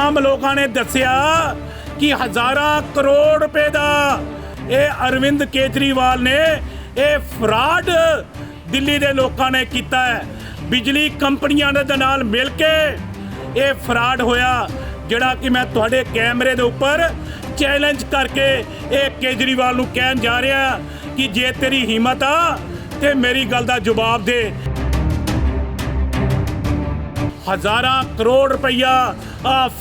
आम लोगों ने दसिया कि हज़ारां करोड़ रुपए का ये अरविंद केजरीवाल ने ये फ्रॉड दिल्ली के लोगों ने किया है। बिजली कंपनियां दे नाल मिल के ये फ्रॉड होया, जिहड़ा कि मैं तुहाडे कैमरे दे उपर चैलेंज करके ये केजरीवाल नूं कहन जा रहा कि जे तेरी हिम्मत आ ते मेरी गल दा जवाब दे। हज़ारां करोड़ रुपया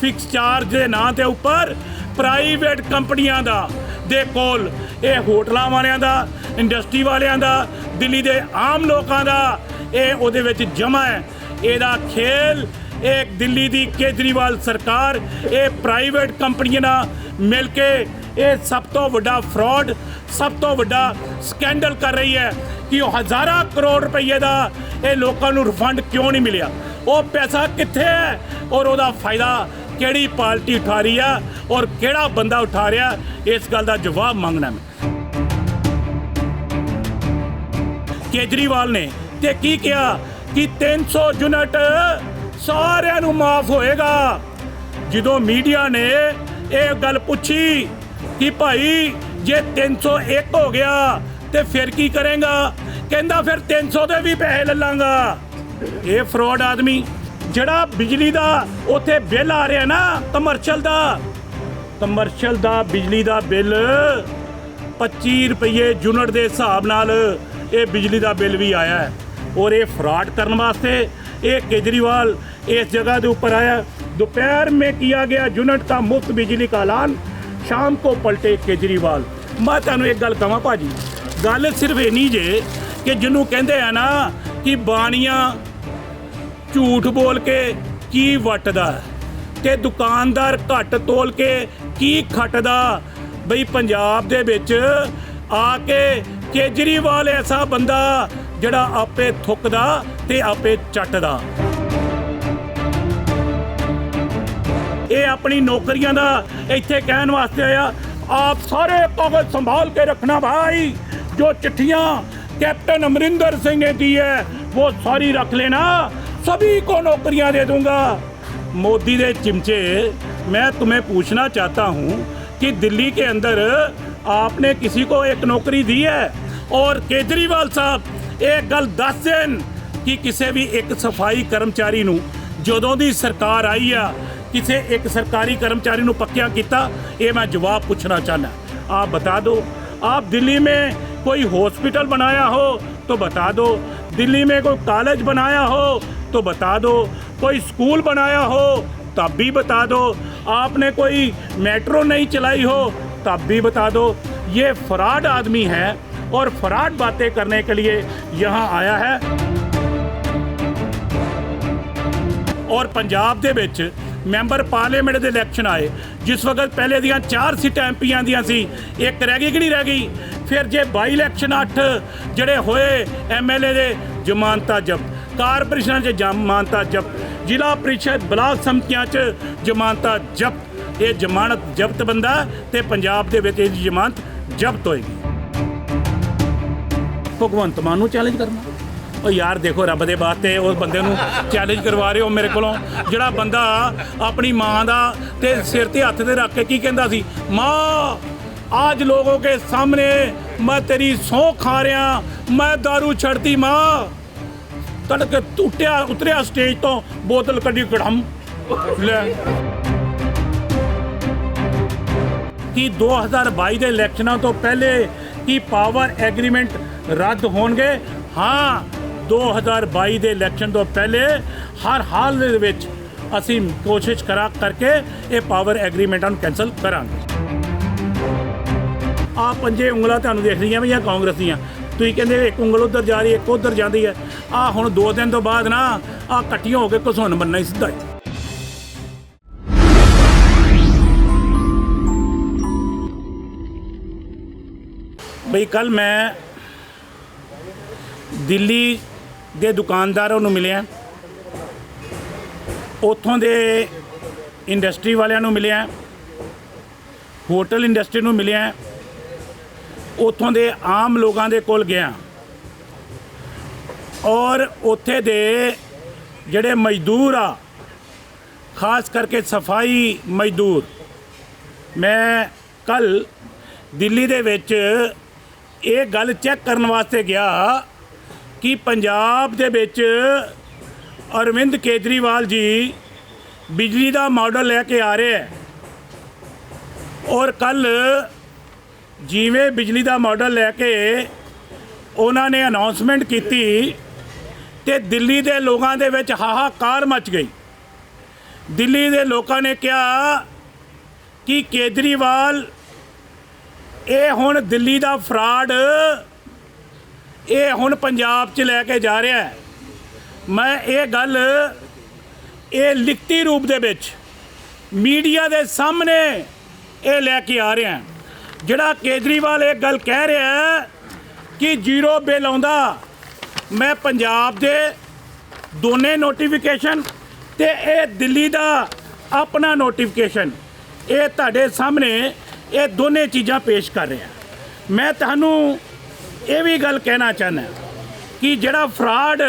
फिक्स चार्ज के नां दे उपर प्राइवेट कंपनियां दा दे कोल ये होटलों वालियां दा, इंडस्ट्री वालियां दा, दिल्ली दे आम लोगों दा ये उहदे विच जमा है। इहदा खेल एक दिल्ली दी केजरीवाल सरकार ये प्राइवेट कंपनियां नाल मिल के ये सब तो वड्डा फ्रॉड, सब तो वड्डा स्कैंडल कर रही है कि हज़ारां करोड़ रुपये का ये लोगों को रिफंड क्यों नहीं मिलिया, वो पैसा कित्थे है और उसका फायदा किहड़ी पार्टी उठा रही है और किहड़ा बंदा उठा रहा, इस गल का जवाब मांगना मैं। केजरीवाल ने ते की किया कि 300 यूनिट सारिਆਂ ਨੂੰ माफ होएगा। ਜਦੋਂ मीडिया ने ये गल पूछी कि भाई जे 301 हो गया तो फिर की करेगा, कहता फिर 300 के भी पैसे ले लांगा। ये फ्रॉड आदमी जड़ा बिजली का उत्थे बिल आ रहा ना कमर्शल का बिजली का बिल 25 रुपये यूनिट के हिसाब नाल ये बिजली का बिल भी आया है। और ये फ्रॉड करने वास्ते ये केजरीवाल इस जगह के ऊपर आया। दोपहर में किया गया यूनिट का मुफ्त बिजली का ऐलान, शाम को पलटे केजरीवाल। मैं तुहानूं एक गल कहां भाजी, गल सिर्फ इन्नी जे कि जिन्हों कहते हैं ना कि बाणियां झूठ बोल के की वटदा ते दुकानदार घट तोल के की खटदा। बई पंजाब दे विच आके केजरीवाल ऐसा बंदा जिहड़ा आपे थुकदा ते आपे चटदा। ये अपनी नौकरियां दा इत्थे कहन वास्ते आया, आप सारे कागज संभाल के रखना भाई, जो चिट्ठियां कैप्टन अमरिंदर सिंह ने दी है वो सारी रख लेना, सभी को नौकरियां दे दूंगा। मोदी दे चिमचे, मैं तुम्हें पूछना चाहता हूं कि दिल्ली के अंदर आपने किसी को एक नौकरी दी है? और केजरीवाल साहब एक गल दस देन कि किसी भी एक सफाई कर्मचारी नूं जदों दी सरकार आई आ किसी एक सरकारी कर्मचारी नूं पक्किया किया, ये मैं जवाब पूछना चाहना। आप बता दो, आप दिल्ली में कोई हॉस्पिटल बनाया हो तो बता दो, दिल्ली में कोई कॉलेज बनाया हो तो बता दो, कोई स्कूल बनाया हो तब भी बता दो, आपने कोई मेट्रो नहीं चलाई हो तब भी बता दो। ये फ्रॉड आदमी है और फ्रॉड बातें करने के लिए यहाँ आया है। और पंजाब दे विच मैंबर पार्लीमेंट के इलैक्शन आए, जिस वक्त पहले दियां 4 सीटां एमपीआं दियां सी, एक रह गई कि नहीं रह गई। फिर जे बाई इलैक्शन 8 जड़े होए MLA दे जमानतां जब्त, कारपोरेशन च जमानतां जब्त, जिला परिषद ब्लाक समितियां च जमानतां जब्त। ये जमानत जब्त बंदा ते पंजाब दे विच इहदी जमानत जब्त होएगी। भगवंत मान नूं चैलेंज करना, और यार देखो रब दे वास्ते उस बंदे नूं चैलेंज करवा रहे हो मेरे कोलों, जिहड़ा बंदा अपनी माँ दा ते सिर ते हत्थ ते रख के की कहंदा सी, माँ आज लोगों के सामने मैं तेरी सौं खा रहा, मैं दारू छड़ती माँ। तड़के उतरिया स्टेज तो बोतल कड्डी कड़म ले कि 2022 के इलैक्शनों तो पहले कि पावर एग्रीमेंट रद्द होणगे। हाँ, 2022 के इलैक्शन तो पहले हर हाल दे विच असीं कोशिश करके ये पावर एग्रीमेंटां नूं कैंसल करांगे। आ 5 उंगलां तुहानूं देख रही भी कांग्रेस दीयां, तुसीं कहंदे एक उंगल उधर जा रही है एक उधर जाती है। आ हुण 2 दिन तो बाद ना आ इकट्ठियां हो के घसुन बनना ही सीधा ही। बई कल मैं दिल्ली के दुकानदारों नूं मिलिया, उत्थों दे इंडस्ट्री वालियां नूं मिलिया, होटल इंडस्ट्री नूं मिलिया, उत्थों दे आम लोगों दे कोल गया और उत्थे दे जिहड़े मजदूर आ खास करके सफाई मजदूर। मैं कल दिल्ली दे विच ये गल चैक करने वास्ते गया कि पंजाब दे विच अरविंद केजरीवाल जी बिजली का मॉडल लैके आ रहे हैं और कल जिवें बिजली का मॉडल लैके उन्होंने अनाउंसमेंट की ते दिल्ली के लोगों के विच हाहाकार मच गई। दिल्ली के लोगों ने कहा कि केजरीवाल ये हुण दिल्ली का फ्रॉड ये हुण पंजाब च लैके जा रहा है। मैं ये गल ये लिखती रूप दे विच मीडिया के सामने ये लैके आ रहा है। जिहड़ा केजरीवाल ये गल कह रहा है कि जीरो बिल आउंदा, मैं पंजाब दे दोने नोटिफिकेशन ते ये दिल्ली का अपना नोटिफिकेशन ये तुहाडे सामने ये दोने चीज़ां पेश कर रहा। मैं तुहानू ये भी गल कहना चाहना कि जिहड़ा फ्रॉड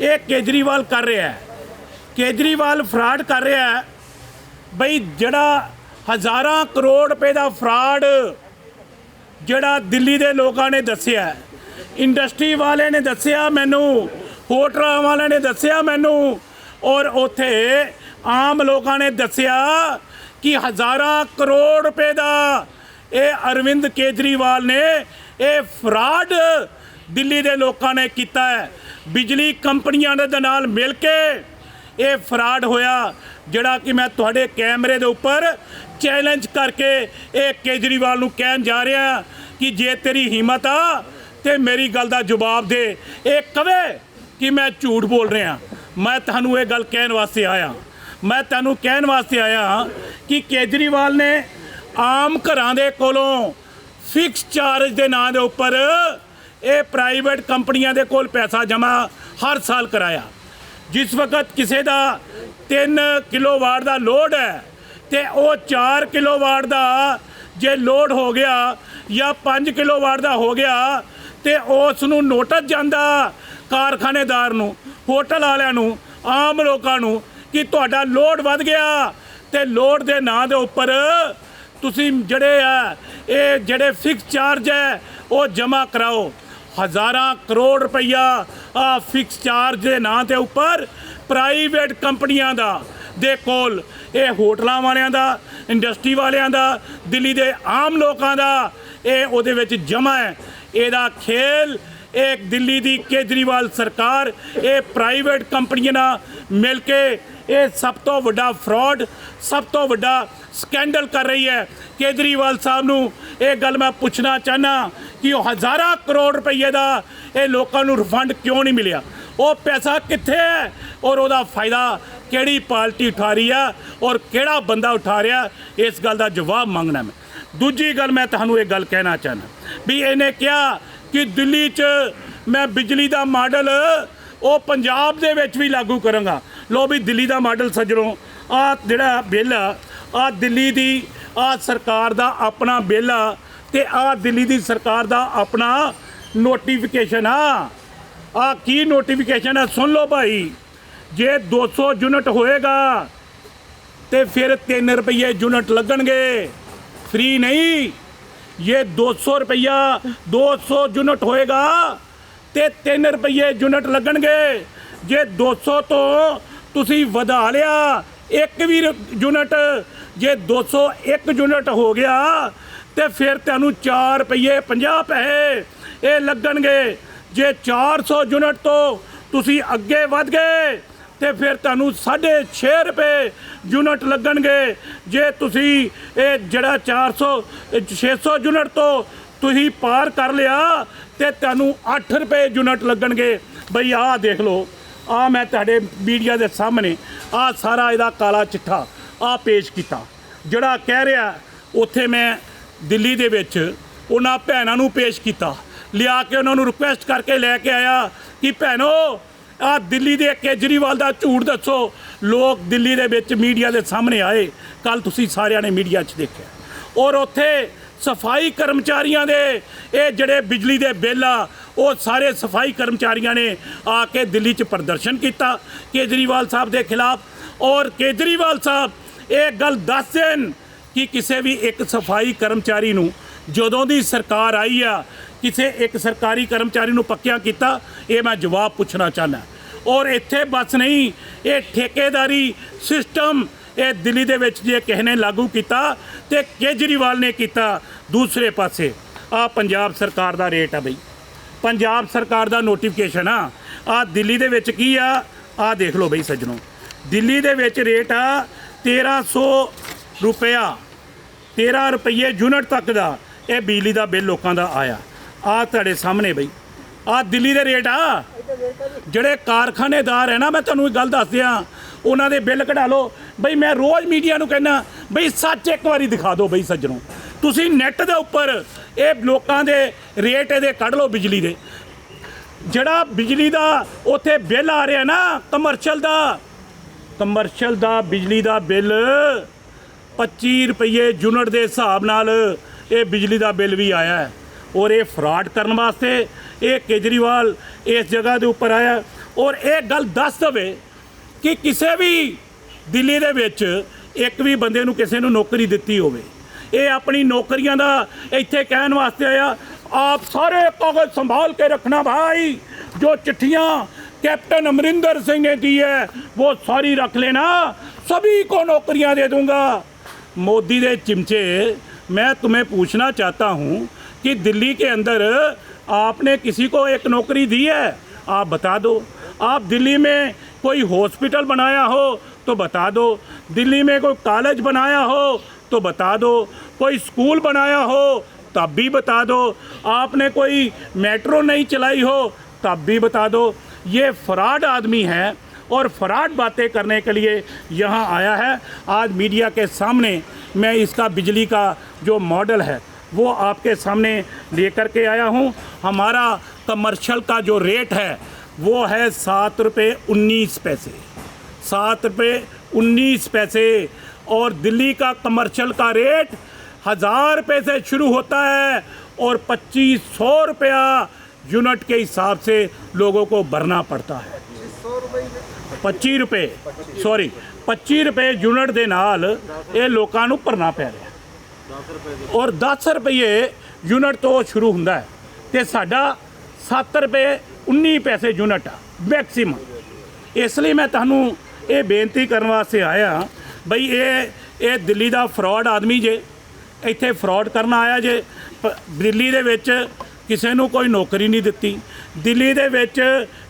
ये केजरीवाल कर रहा है, केजरीवाल फ्रॉड कर रहा है बई जिहड़ा हज़ारां करोड़ रुपए का फ्रॉड जिहड़ा दिल्ली के लोगों ने दस्सिया, इंडस्ट्री वाले ने दस्सिया मैनू, होटल वाले ने दस्सिया मैनू और उत्थे आम लोगों ने दस्सिया कि हज़ारां करोड़ रुपए का ये अरविंद केजरीवाल ने ये फ्रॉड दिल्ली के लोगों ने किया है। बिजली कंपनियां दे नाल मिल के ये फ्रॉड होया, जिहड़ा कि मैं तुहाडे कैमरे दे उपर चैलेंज करके ये केजरीवाल नूं कहन जा रहा कि जे तेरी हिम्मत आ ते मेरी गल दा जवाब दे। ये कवे कि मैं झूठ बोल रहा। मैं तुहानूं ये गल कहन वास्ते आया, मैं तुहानूं कहन वास्ते आया कि केजरीवाल ने आम घरां दे कोलों फिक्स चार्ज के नाम के उपर ये प्राइवेट कंपनियां दे कोल पैसा जमा हर साल कराया। जिस वक्त किसी का 3 किलोवाट का लोड है तो वो 4 किलोवाट का जे लोड हो गया या 5 किलोवाट का हो गया तो उसनूं नोटिस जांदा कारखानेदार नूं, होटल वालियां नूं, आम लोगों नूं कि तुहाडा लोड वध गया तो लोड के नाम के उपर तुसीं जिहड़े ये जिहड़े फिक्स चार्ज है वो जमा कराओ। हज़ारां करोड़ रुपया फिक्स चार्ज के नाम के उपर प्राइवेट कंपनियां दा दे कोल ये होटलों वालियां दा, इंडस्ट्री वालियां दा, दिल्ली के आम लोगों का ये उहदे विच जमा है। इहदा खेल एक दिल्ली की केजरीवाल सरकार ये प्राइवेट कंपनियां नाल मिल के ये सब तो वड्डा फ्रॉड, सब तो वड्डा स्कैंडल कर रही है। केजरीवाल साहब नूं ये गल मैं पूछना चाहना कि वो हज़ारां करोड़ रुपये का ये लोगों नूं रिफंड क्यों नहीं मिलिया, वो पैसा कित्थे है और उसका फायदा किहड़ी पार्टी उठा रही है और किहड़ा बंदा उठा रहा है, इस गल का जवाब मंगना। मैं दूजी गल मैं तुहानूं ये गल कहना चाहना भी इन्हें कहा कि दिल्ली च मैं बिजली का मॉडल वो पंजाब दे विच भी लागू करांगा। लो भी दिल्ली का मॉडल सज्जनों आ जिहड़ा बिल आ दिल्ली दी सरकार दा अपना बिल ते दिल्ली दी सरकार दा अपना नोटिफिकेशन आ की नोटिफिकेशन है सुन लो भाई। जे 200 यूनिट होएगा तो फिर 3 रुपये यूनिट लगणगे, फ्री नहीं। ये 200 रुपया 200 यूनिट होएगा तो 3 रुपये यूनिट लगणगे। जे 200 तो तुसी वधा लिया एक भी यूनिट, जे 201 यूनिट हो गया तो फिर तुहानूं 4 रुपये 50 पैसे ये लगणगे। जे 400 यूनिट तो तुसी अगे वध गए तो फिर तुहानूं 6.5 रुपये यूनिट लगणगे। जे तुसी ये जिहड़ा 600 यूनिट तो तुसी पार कर लिया तो तुहानूं 8 रुपये यूनिट लगणगे। बई आ देख लो, आ मैं तुहाडे मीडिया के सामने आ सारा इहदा काला चिट्ठा आ पेश किया। जिहड़ा कह रहा उत्थे मैं दिल्ली दे विच उन्हां भैणां नूं पेश किया, लिया के उन्होंने रिक्वेस्ट करके लैके आया कि भैनों आ दिल्ली दे केजरीवाल दा झूठ दसो। लोग दिल्ली दे विच मीडिया के सामने आए, कल तुसी सारिਆਂ ने मीडिया च देखा और उत्थे सफाई कर्मचारियों दे ये जिहड़े बिजली दे बिल आ वो सारे सफाई कर्मचारियों ने आके दिल्ली च प्रदर्शन किया केजरीवाल साहब के खिलाफ और केजरीवाल साहब ये गल दस देन कि किसी भी एक सफाई कर्मचारी नूं जदों दी सरकार आई आ किसी एक सरकारी कर्मचारी नूं पक्किया किया, ये मैं जवाब पूछना चाहना। और इत्थे बस नहीं, ये ठेकेदारी सिस्टम ये दिल्ली दे विच जे किसी ने लागू किया तो केजरीवाल ने किया। दूसरे पासे आ पंजाब सरकार दा रेट आ बई, पंजाब सरकार दा नोटिफिकेशन आ दिल्ली दे विच की आ देख लो बई सज्जनों, दिल्ली दे विच रेट आ 1300 रुपया, 13 रुपये यूनिट तक दा ये बिजली दा बिल लोकां दा आया। आ तुहाडे सामने बई आ दिल्ली दे रेट आ। ਜਿਹੜੇ कारखानेदार है ना, मैं तुहानूं गल दस दियां, उन्हां दे बिल कढा लो बई। मैं रोज़ मीडिया नूं कहना बई सच एक बारी दिखा दो बई सज्जनों, तुसीं नैट दे उपर ये लोकां दे रेट इहदे कढ लो बिजली दे। ਜਿਹੜਾ बिजली दा उत्थे बिल आ रहा ना कमर्शल दा बिजली दा बिल 25 रुपये यूनिट के हिसाब नाल ये बिजली दा बिल भी आया है। और ये फ्रॉड करने वास्ते ये केजरीवाल इस जगह के उपर आया। और ये गल दस दवे कि किसी भी दिल्ली दे विच एक भी बंदे नूं किसी नूं नौकरी दित्ती होवे, ये अपनी नौकरियां दा इत्थे कहण वास्ते आया आप सारे कागज संभाल के रखना भाई, जो चिट्ठियाँ कैप्टन अमरिंदर सिंह ने दी है वो सारी रख लेना, सभी को नौकरियां दे दूंगा। मोदी दे चिमचे, मैं तुम्हें पूछना चाहता हूँ कि दिल्ली के अंदर आपने किसी को एक नौकरी दी है? आप बता दो। आप दिल्ली में कोई हॉस्पिटल बनाया हो तो बता दो, दिल्ली में कोई कॉलेज बनाया हो तो बता दो, कोई स्कूल बनाया हो तब भी बता दो, आपने कोई मेट्रो नहीं चलाई हो तब भी बता दो। ये फ्रॉड आदमी है और फ्रॉड बातें करने के लिए यहाँ आया है। आज मीडिया के सामने मैं इसका बिजली का जो मॉडल है वो आपके सामने लेकर के आया हूँ। हमारा कमर्शियल का जो रेट है वो है 7 रुपये 19 पैसे, 7 रुपये 19 पैसे। और दिल्ली का कमर्शियल का रेट 1000 रुपये से शुरू होता है और 2500 रुपया यूनिट के हिसाब से लोगों को भरना पड़ता है। 25 रुपये, सॉरी 25 रुपये यूनिट के नाल ये लोगों को भरना पै रहा और 10 रुपये यूनिट तो शुरू होंदा है तो साडा 7 रुपये 19 पैसे यूनिट आ मैक्सीमम। इसलिए मैं तुहानूं ये बेनती करने वास्ते आया बई ये दिल्ली का फ्रॉड आदमी जे, इत्थे फ्रॉड करना आया जे। दिल्ली दे विच किसी नूं कोई नौकरी नहीं दित्ती, दिल्ली दे विच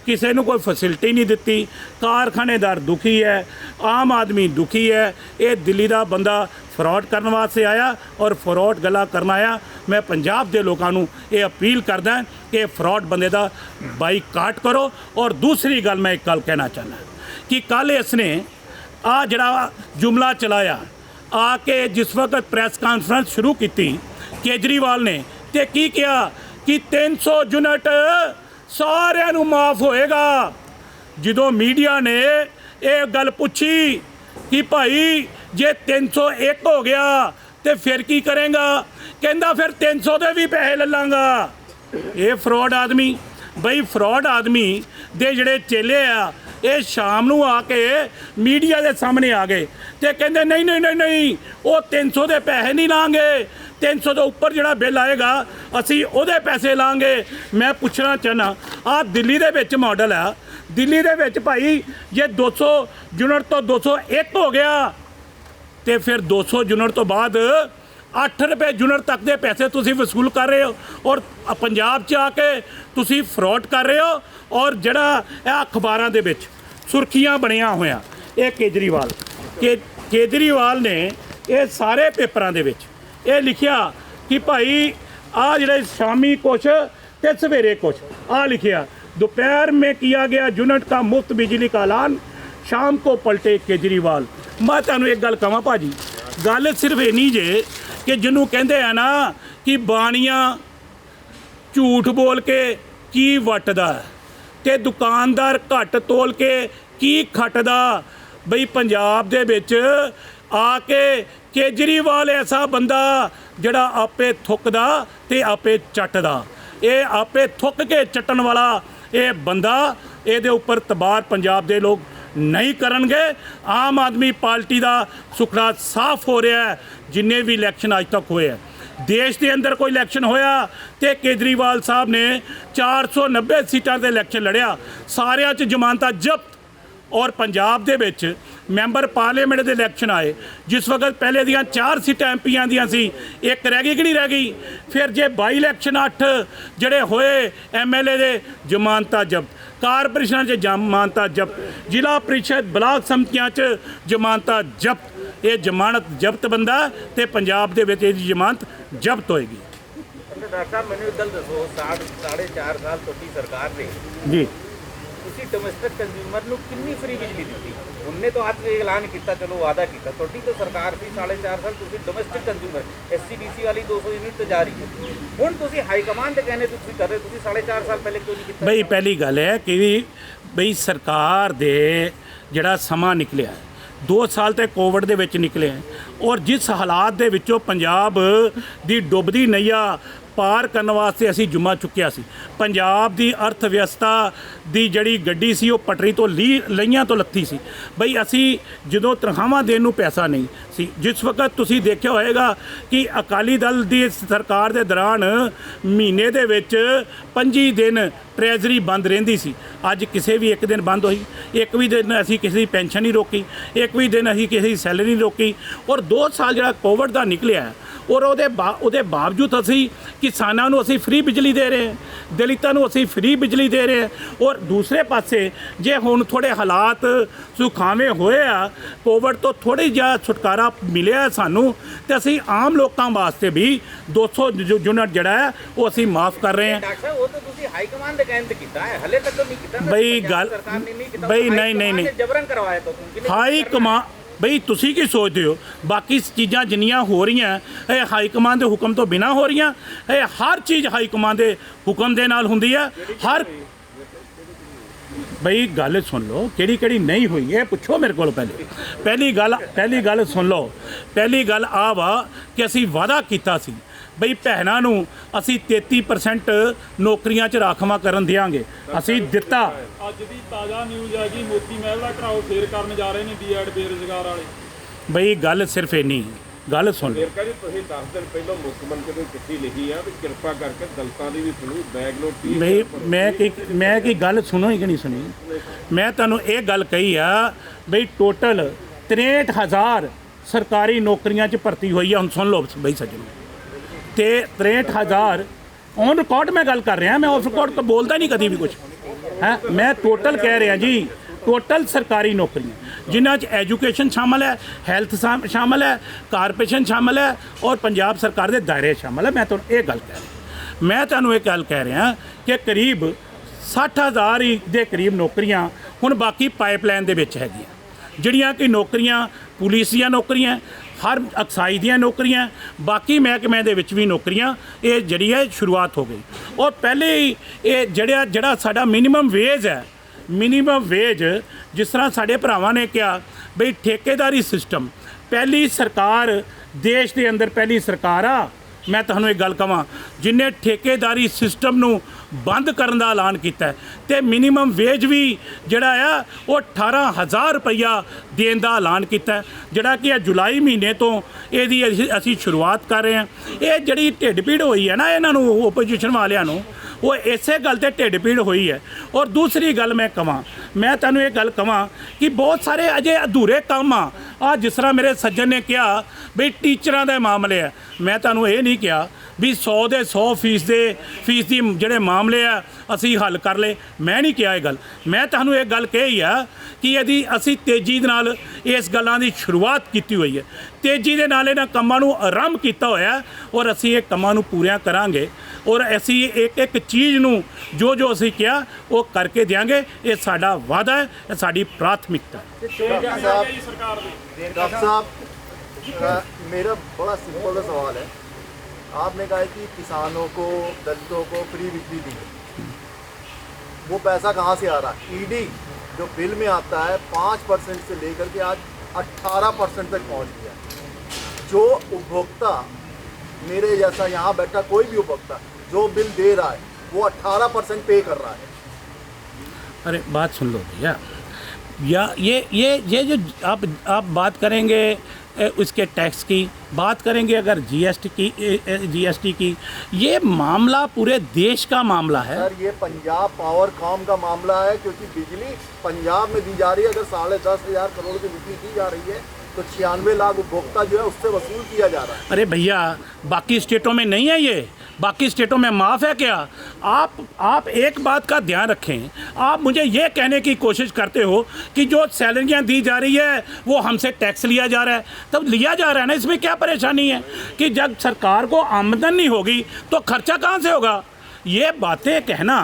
किसी नूं कोई फैसिलिटी नहीं दित्ती, कारखानेदार दुखी है, आम आदमी दुखी है। ये दिल्ली का बंदा फ्रॉड करने वास्ते आया और फ्रॉड गला करना आया। मैं पंजाब के लोगों को ये अपील करदा कि फ्रॉड बंदे का बाईकाट करो। और दूसरी गल मैं एक गल कहना चाहना कि कल इसने आ जड़ा जुमला चलाया आके जिस वक्त प्रेस कॉन्फ्रेंस शुरू की केजरीवाल ने तो की किया कि 300 यूनिट सारिਆਂ ਨੂੰ माफ़ होएगा। ਜਦੋਂ मीडिया ने ये गल पूछी कि भाई जे 301 हो गया तो फिर की करेगा, कहता फिर 300 के भी पैसे ले लाँगा। ये फ्रॉड आदमी, बई फ्रॉड आदमी दे जड़े चेले आ ये शाम को आके मीडिया के सामने आ गए तो कहते नहीं नहीं नहीं नहीं वो 300 के पैसे नहीं लाँगे, 300 के उपर जो बिल आएगा असी ਉਹਦੇ पैसे लाँगे। मैं पूछना चाहना आ दिल्ली के विच मॉडल है, दिल्ली के विच भाई जे 200 यूनिट तो 201 हो गया तो फिर 200 यूनिट तो बाद 8 रुपये यूनिट तक के पैसे तुसी वसूल कर रहे हो और पंजाब च आके तुसी फ्रॉड कर रहे हो। और जड़ा अखबारों के विच सुर्खियां बनिया होया ये केजरीवाल ने ये सारे पेपरों के विच ये लिखिया कि भाई आ जड़े शामी कुछ ते सवेरे कुछ आ लिखिया दोपहर में किया गया यूनिट का मुफ्त बिजली का ऐलान, शाम को पलटे केजरीवाल। मैं तुहानूं एक गल कहां भाजी, गल सिर्फ इन्नी जे कि जिन्हों कहते हैं ना कि बाणियां झूठ बोल के की वटदा ते दुकानदार घट तोल के की खटदा। बई पंजाब दे विच आके केजरीवाल ऐसा बंदा जड़ा आपे थुकदा ते आपे चटदा, ये आपे थुक के चट्टन वाला ये बंदा, ये उपर तबार पंजाब दे लोग नहीं करनगे। आम आदमी पार्टी का सुखड़ा साफ हो रहा है। जिन्ने भी इलैक्शन अज तक होए है, देश के अंदर कोई इलैक्शन होया तो केजरीवाल साहब ने 490 सीटां ते इलैक्शन लड़िया, सारियां च जमानतां जब्त। और पंजाब दे विच मैंबर पार्लीमेंट के इलैक्शन आए, जिस वक्त पहले दियां 4 सीटां एमपीआं दियां सी, एक रह गई कि नहीं रह गई। फिर जे बाई इलैक्शन 8 जड़े होए MLA दे, जमानतां जब्त, कारपोरेशनां च जमानतां जब्त, जिला परिषद ब्लाक समतियां च जमानतां जब्त। ये जमानत जब्त बंदा ते पंजाब दे विच इहदी जमानत जब्त होएगी। डॉक्टर साहब मैंने एक गल दसो, 4.5 साल तुहाडी सरकार ने जी ਤੁਸੀਂ ਡੋਮੈਸਟਿਕ ਕੰਜ਼ਿਊਮਰ ਨੂੰ ਕਿੰਨੀ ਫ੍ਰੀ ਬਿਜਲੀ ਦਿੱਤੀ? ਉਹਨੇ ਤਾਂ ਅੱਜ ਐਲਾਨ ਕੀਤਾ, ਚਲੋ ਵਾਅਦਾ ਕੀਤਾ, ਤੁਹਾਡੀ ਤਾਂ ਸਰਕਾਰ ਸੀ 4.5 ਸਾਲ, ਤੁਸੀਂ ਡੋਮੈਸਟਿਕ ਕੰਜ਼ਿਊਮਰ SCDC ਵਾਲੀ 200 ਯੂਨਿਟ ਤੇ ਜਾ ਰਹੀ ਹੈ। ਹੁਣ ਤੁਸੀਂ ਹਾਈ ਕਮਾਂਡ ਦੇ ਕਹਿੰਦੇ ਤੁਸੀਂ ਕਰ ਰਹੇ, ਤੁਸੀਂ 4.5 ਸਾਲ ਪਹਿਲੇ ਕਿਉਂ ਨਹੀਂ ਕੀਤਾ? ਬਈ ਪਹਿਲੀ ਗੱਲ ਹੈ ਕਿ ਬਈ ਸਰਕਾਰ ਦੇ ਜਿਹੜਾ ਸਮਾਂ ਨਿਕਲਿਆ 2 ਸਾਲ ਤੇ ਕੋਵਿਡ ਦੇ ਵਿੱਚ ਨਿਕਲੇ ਔਰ ਜਿਸ ਹਾਲਾਤ ਦੇ ਵਿੱਚੋਂ ਪੰਜਾਬ ਦੀ ਡੁੱਬਦੀ ਨਈਆ ਪਾਰ ਕਰਨ ਵਾਸਤੇ ਅਸੀਂ ਜੁਮਾ ਚੁੱਕਿਆ ਸੀ। ਪੰਜਾਬ ਦੀ ਅਰਥ ਵਿਵਸਥਾ ਦੀ ਜਿਹੜੀ ਗੱਡੀ ਸੀ ਉਹ ਪਟਰੀ ਤੋਂ ਲਈਆਂ ਤੋਂ ਲੱਥੀ ਸੀ। ਬਈ ਅਸੀਂ ਜਦੋਂ ਤਨਖਾਹਾਂ ਦੇਣ ਨੂੰ ਪੈਸਾ ਨਹੀਂ ਸੀ, ਜਿਸ ਵਕਤ ਤੁਸੀਂ ਦੇਖਿਆ ਹੋਏਗਾ ਕਿ ਅਕਾਲੀ ਦਲ ਦੀ ਸਰਕਾਰ ਦੇ ਦੌਰਾਨ ਮਹੀਨੇ ਦੇ ਵਿੱਚ 25 ਦਿਨ ਟਰੈਜਰੀ ਬੰਦ ਰਹਿੰਦੀ ਸੀ। ਅੱਜ ਕਿਸੇ ਵੀ ਇੱਕ ਦਿਨ ਬੰਦ ਹੋਈ, ਇੱਕ ਵੀ ਦਿਨ ਅਸੀਂ ਕਿਸੇ ਦੀ ਪੈਨਸ਼ਨ ਨਹੀਂ ਰੋਕੀ, ਇੱਕ ਵੀ ਦਿਨ ਅਸੀਂ ਕਿਸੇ ਦੀ ਸੈਲਰੀ ਨਹੀਂ ਰੋਕੀ। ਔਰ 2 ਸਾਲ ਜਿਹੜਾ ਕੋਵਿਡ ਦਾ ਨਿਕਲਿਆ ਔਰ ਉਹਦੇ ਬਾਵਜੂਦ ਅਸੀਂ ਕਿਸਾਨਾਂ ਨੂੰ ਅਸੀਂ ਫ੍ਰੀ ਬਿਜਲੀ ਦੇ ਰਹੇ ਹਾਂ, ਦਲਿਤਾਂ ਨੂੰ ਅਸੀਂ ਫ੍ਰੀ ਬਿਜਲੀ ਦੇ ਰਹੇ ਹਾਂ। ਔਰ ਦੂਸਰੇ ਪਾਸੇ ਜੇ ਹੁਣ ਥੋੜ੍ਹੇ ਹਾਲਾਤ ਸੁਖਾਵੇਂ ਹੋਏ ਆ, ਕੋਵਿਡ ਤੋਂ ਥੋੜ੍ਹੀ ਜਿਹਾ ਛੁਟਕਾਰਾ ਮਿਲਿਆ ਸਾਨੂੰ, ਤੇ ਅਸੀਂ ਆਮ ਲੋਕਾਂ ਵਾਸਤੇ ਵੀ 200 ਯੂਨਿਟ ਜਿਹੜਾ ਹੈ ਉਹ ਅਸੀਂ ਮਾਫ ਕਰ ਰਹੇ ਹਾਂ। ਡਾਕਟਰ ਸਾਹਿਬ ਉਹ ਤਾਂ ਤੁਸੀਂ ਹਾਈ ਕਮਾਂਡ ਦੇ ਕਹਿੰਦੇ ਕੀਤਾ ਹੈ, ਹਲੇ ਤੱਕ ਨਹੀਂ ਕੀਤਾ। ਬਈ ਗੱਲ ਬਈ ਨਹੀਂ ਜਬਰਨ ਕਰਵਾਇਆ ਤਾਂ ਹਾਈ ਕਮਾਂਡ ਬਈ ਤੁਸੀਂ ਕੀ ਸੋਚਦੇ ਹੋ? ਬਾਕੀ ਚੀਜ਼ਾਂ ਜਿੰਨੀਆਂ ਹੋ ਰਹੀਆਂ ਇਹ ਹਾਈ ਕਮਾਂਡ ਦੇ ਹੁਕਮ ਤੋਂ ਬਿਨਾਂ ਹੋ ਰਹੀਆਂ। ਇਹ ਹਰ ਚੀਜ਼ ਹਾਈ ਕਮਾਂਡ ਦੇ ਹੁਕਮ ਦੇ ਨਾਲ ਹੁੰਦੀ ਹੈ। ਹਰ ਬਈ ਗੱਲ ਸੁਣ ਲਓ, ਕਿਹੜੀ ਨਹੀਂ ਹੋਈ ਇਹ ਪੁੱਛੋ ਮੇਰੇ ਕੋਲ। ਪਹਿਲੀ ਗੱਲ ਸੁਣ ਲਓ। ਪਹਿਲੀ ਗੱਲ ਆ ਵਾ ਕਿ ਅਸੀਂ ਵਾਅਦਾ ਕੀਤਾ ਸੀ ਬਈ ਭੈਣਾਂ ਨੂੰ ਅਸੀਂ 33% ਨੌਕਰੀਆਂ 'ਚ ਰਾਖਵਾਂ ਕਰਨ ਦਿਆਂਗੇ, ਅਸੀਂ ਦਿੱਤਾ। ਅੱਜ ਦੀ ਤਾਜ਼ਾ ਨਿਊਜ਼ ਹੈ ਕਿ ਮੋਤੀ ਮਹਿਲ ਦਾ ਘਰਾਓ ਫੇਰ ਕਰਨ ਜਾ ਰਹੇ ਨੇ B.Ed ਬੇਰੁਜ਼ਗਾਰ ਵਾਲੇ। ਬਈ ਗੱਲ ਸਿਰਫ ਇੰਨੀ ਗੱਲ ਸੁਣ ਲਓ। ਤੁਸੀਂ 10 ਦਿਨ ਪਹਿਲਾਂ ਮੁੱਖ ਮੰਤਰੀ ਨੂੰ ਚਿੱਠੀ ਲਿਖੀ ਆ ਵੀ ਕਿਰਪਾ ਕਰਕੇ ਦਲਤਾਂ ਦੀ ਵੀ ਸੁਣੋ, ਬੈਗ ਨੋਟ 30। ਬਈ ਮੈਂ ਕੀ ਗੱਲ ਸੁਣੋ ਕਿ ਨਹੀਂ ਸੁਣੀ? ਮੈਂ ਤੁਹਾਨੂੰ ਇਹ ਗੱਲ ਕਹੀ ਆ ਬਈ ਟੋਟਲ 63,000 ਸਰਕਾਰੀ ਨੌਕਰੀਆਂ 'ਚ ਭਰਤੀ ਹੋਈ ਆ। ਹੁਣ ਸੁਣ ਲਓ ਬਈ ਸੱਜਣੋ, ਤੇ 63,000 ਔਨ ਰਿਕਾਰਡ ਮੈਂ ਗੱਲ ਕਰ ਰਿਹਾ, ਮੈਂ ਆਫ ਰਿਕਾਰਡ ਤੋਂ ਬੋਲਦਾ ਨਹੀਂ ਕਦੀ ਵੀ ਕੁਝ ਹੈ। ਮੈਂ ਟੋਟਲ ਕਹਿ ਰਿਹਾ ਜੀ, ਟੋਟਲ ਸਰਕਾਰੀ ਨੌਕਰੀਆਂ ਜਿਨ੍ਹਾਂ 'ਚ ਐਜੂਕੇਸ਼ਨ ਸ਼ਾਮਲ ਹੈ, ਹੈਲਥ ਸ਼ਾਮਲ ਹੈ, ਕਾਰਪੋਰੇਸ਼ਨ ਸ਼ਾਮਲ ਹੈ ਔਰ ਪੰਜਾਬ ਸਰਕਾਰ ਦੇ ਦਾਇਰੇ ਸ਼ਾਮਲ ਹੈ। ਮੈਂ ਤੁਹਾਨੂੰ ਇਹ ਗੱਲ ਕਹਿ ਰਿਹਾ, ਮੈਂ ਤੁਹਾਨੂੰ ਇਹ ਗੱਲ ਕਹਿ ਰਿਹਾ ਕਿ ਕਰੀਬ 60,000 ਹੀ ਦੇ ਕਰੀਬ ਨੌਕਰੀਆਂ ਹੁਣ ਬਾਕੀ ਪਾਈਪਲਾਈਨ ਦੇ ਵਿੱਚ ਹੈਗੀਆਂ, ਜਿਹੜੀਆਂ ਕਿ ਨੌਕਰੀਆਂ ਪੁਲਿਸ ਦੀਆਂ ਨੌਕਰੀਆਂ, ਹਰ ਐਕਸਾਈਜ਼ ਦੀਆਂ ਨੌਕਰੀਆਂ, ਬਾਕੀ ਮਹਿਕਮਿਆਂ ਦੇ ਵਿੱਚ ਵੀ ਨੌਕਰੀਆਂ ਇਹ ਜਿਹੜੀ ਹੈ ਸ਼ੁਰੂਆਤ ਹੋ ਗਈ। ਔਰ ਪਹਿਲੇ ਹੀ ਇਹ ਜਿਹੜਾ ਸਾਡਾ ਮਿਨੀਮਮ ਵੇਜ ਹੈ, ਮਿਨੀਮਮ ਵੇਜ ਜਿਸ ਤਰ੍ਹਾਂ ਸਾਡੇ ਭਰਾਵਾਂ ਨੇ ਕਿਹਾ ਬਈ ਠੇਕੇਦਾਰੀ ਸਿਸਟਮ, ਪਹਿਲੀ ਸਰਕਾਰ ਦੇਸ਼ ਦੇ ਅੰਦਰ ਪਹਿਲੀ ਸਰਕਾਰ ਆ। ਮੈਂ ਤੁਹਾਨੂੰ ਇੱਕ ਗੱਲ ਕਹਾਂ, ਜਿਨੇ ਠੇਕੇਦਾਰੀ ਸਿਸਟਮ ਨੂੰ ਬੰਦ ਕਰਨ ਦਾ ਐਲਾਨ ਕੀਤਾ ਤੇ ਮਿਨੀਮਮ ਵੇਜ ਵੀ ਜਿਹੜਾ ਆ ਉਹ 18,000 ਰੁਪਈਆ ਦੇਣ ਦਾ ਐਲਾਨ ਕੀਤਾ, ਜਿਹੜਾ ਕਿ ਜੁਲਾਈ ਮਹੀਨੇ ਤੋਂ ਇਹਦੀ ਅਸੀਂ ਸ਼ੁਰੂਆਤ ਕਰ ਰਹੇ ਹਾਂ। ਇਹ ਜਿਹੜੀ ਢਿੱਡ ਪੀੜ ਹੋਈ ਹੈ ਨਾ ਇਹਨਾਂ ਨੂੰ, ਓਪੋਜੀਸ਼ਨ ਵਾਲਿਆਂ ਨੂੰ, ਉਹ ਇਸੇ ਗੱਲ ਤੇ ਢਿੱਡ ਪੀੜ ਹੋਈ ਹੈ। ਔਰ ਦੂਸਰੀ ਗੱਲ ਮੈਂ ਤੁਹਾਨੂੰ ਇਹ ਗੱਲ ਕਹਾਂ ਕਿ ਬਹੁਤ ਸਾਰੇ ਅਜੇ ਅਧੂਰੇ ਕੰਮ ਆ ਜਿਸ ਤਰ੍ਹਾਂ ਮੇਰੇ ਸੱਜਣ ਨੇ ਕਿਹਾ ਵੀ ਟੀਚਰਾਂ ਦੇ ਮਾਮਲੇ ਆ। ਮੈਂ ਤੁਹਾਨੂੰ ਇਹ ਨਹੀਂ ਕਿਹਾ ਵੀ 100 ਦੇ 100% ਫੀਸ ਦੀ ਜਿਹੜੇ ਮਾਮਲੇ ਆ ਅਸੀਂ ਹੱਲ ਕਰ ਲਏ, ਮੈਂ ਨਹੀਂ ਕਿਹਾ ਇਹ ਗੱਲ। ਮੈਂ ਤੁਹਾਨੂੰ ਇਹ ਗੱਲ ਕਹੀ ਆ ਕਿ ਇਹਦੀ ਅਸੀਂ ਤੇਜ਼ੀ ਦੇ ਨਾਲ ਇਸ ਗੱਲਾਂ ਦੀ ਸ਼ੁਰੂਆਤ ਕੀਤੀ ਹੋਈ ਹੈ, ਤੇਜ਼ੀ ਦੇ ਨਾਲ ਇਹਨਾਂ ਕੰਮਾਂ ਨੂੰ ਆਰੰਭ ਕੀਤਾ ਹੋਇਆ ਔਰ ਅਸੀਂ ਇਹ ਕੰਮਾਂ ਨੂੰ ਪੂਰੀਆਂ ਕਰਾਂਗੇ ਔਰ ਅਸੀਂ ਇੱਕ ਚੀਜ਼ ਨੂੰ ਜੋ ਅਸੀਂ ਕਿਹਾ ਉਹ ਕਰਕੇ ਦਿਆਂਗੇ। ਇਹ ਸਾਡਾ ਵਾਅਦਾ ਹੈ, ਇਹ ਸਾਡੀ ਪ੍ਰਾਥਮਿਕਤਾ ਹੈ। डॉक्टर साहब, मेरा बड़ा सिंपल सवाल है। आपने कहा है कि किसानों को, दलितों को फ्री बिजली दी, वो पैसा कहाँ से आ रहा है? ईडी जो बिल में आता है 5% से लेकर के आज 18% तक पहुँच गया। जो उपभोक्ता, मेरे जैसा यहाँ बैठा कोई भी उपभोक्ता जो बिल दे रहा है वो 18% पे कर रहा है। अरे बात सुन लो भैया, या ये जो आप बात करेंगे उसके टैक्स की बात करेंगे, अगर जीएसटी की, ये मामला पूरे देश का मामला है। सर ये पंजाब पावर कॉम का मामला है, क्योंकि बिजली पंजाब में दी जा रही है। अगर 10,500 करोड़ की बिजली दी जा रही है तो 96 लाख उपभोक्ता जो है उससे वसूल किया जा रहा है। अरे भैया, बाकी स्टेटों में नहीं है ये, बाकी स्टेटों में माफ़ है क्या? आप एक बात का ध्यान रखें, आप मुझे ये कहने की कोशिश करते हो कि जो सैलरियां दी जा रही है वो हमसे टैक्स लिया जा रहा है। तब लिया जा रहा है ना, इसमें क्या परेशानी है कि जब सरकार को आमदन नहीं होगी तो खर्चा कहाँ से होगा? ये बातें कहना,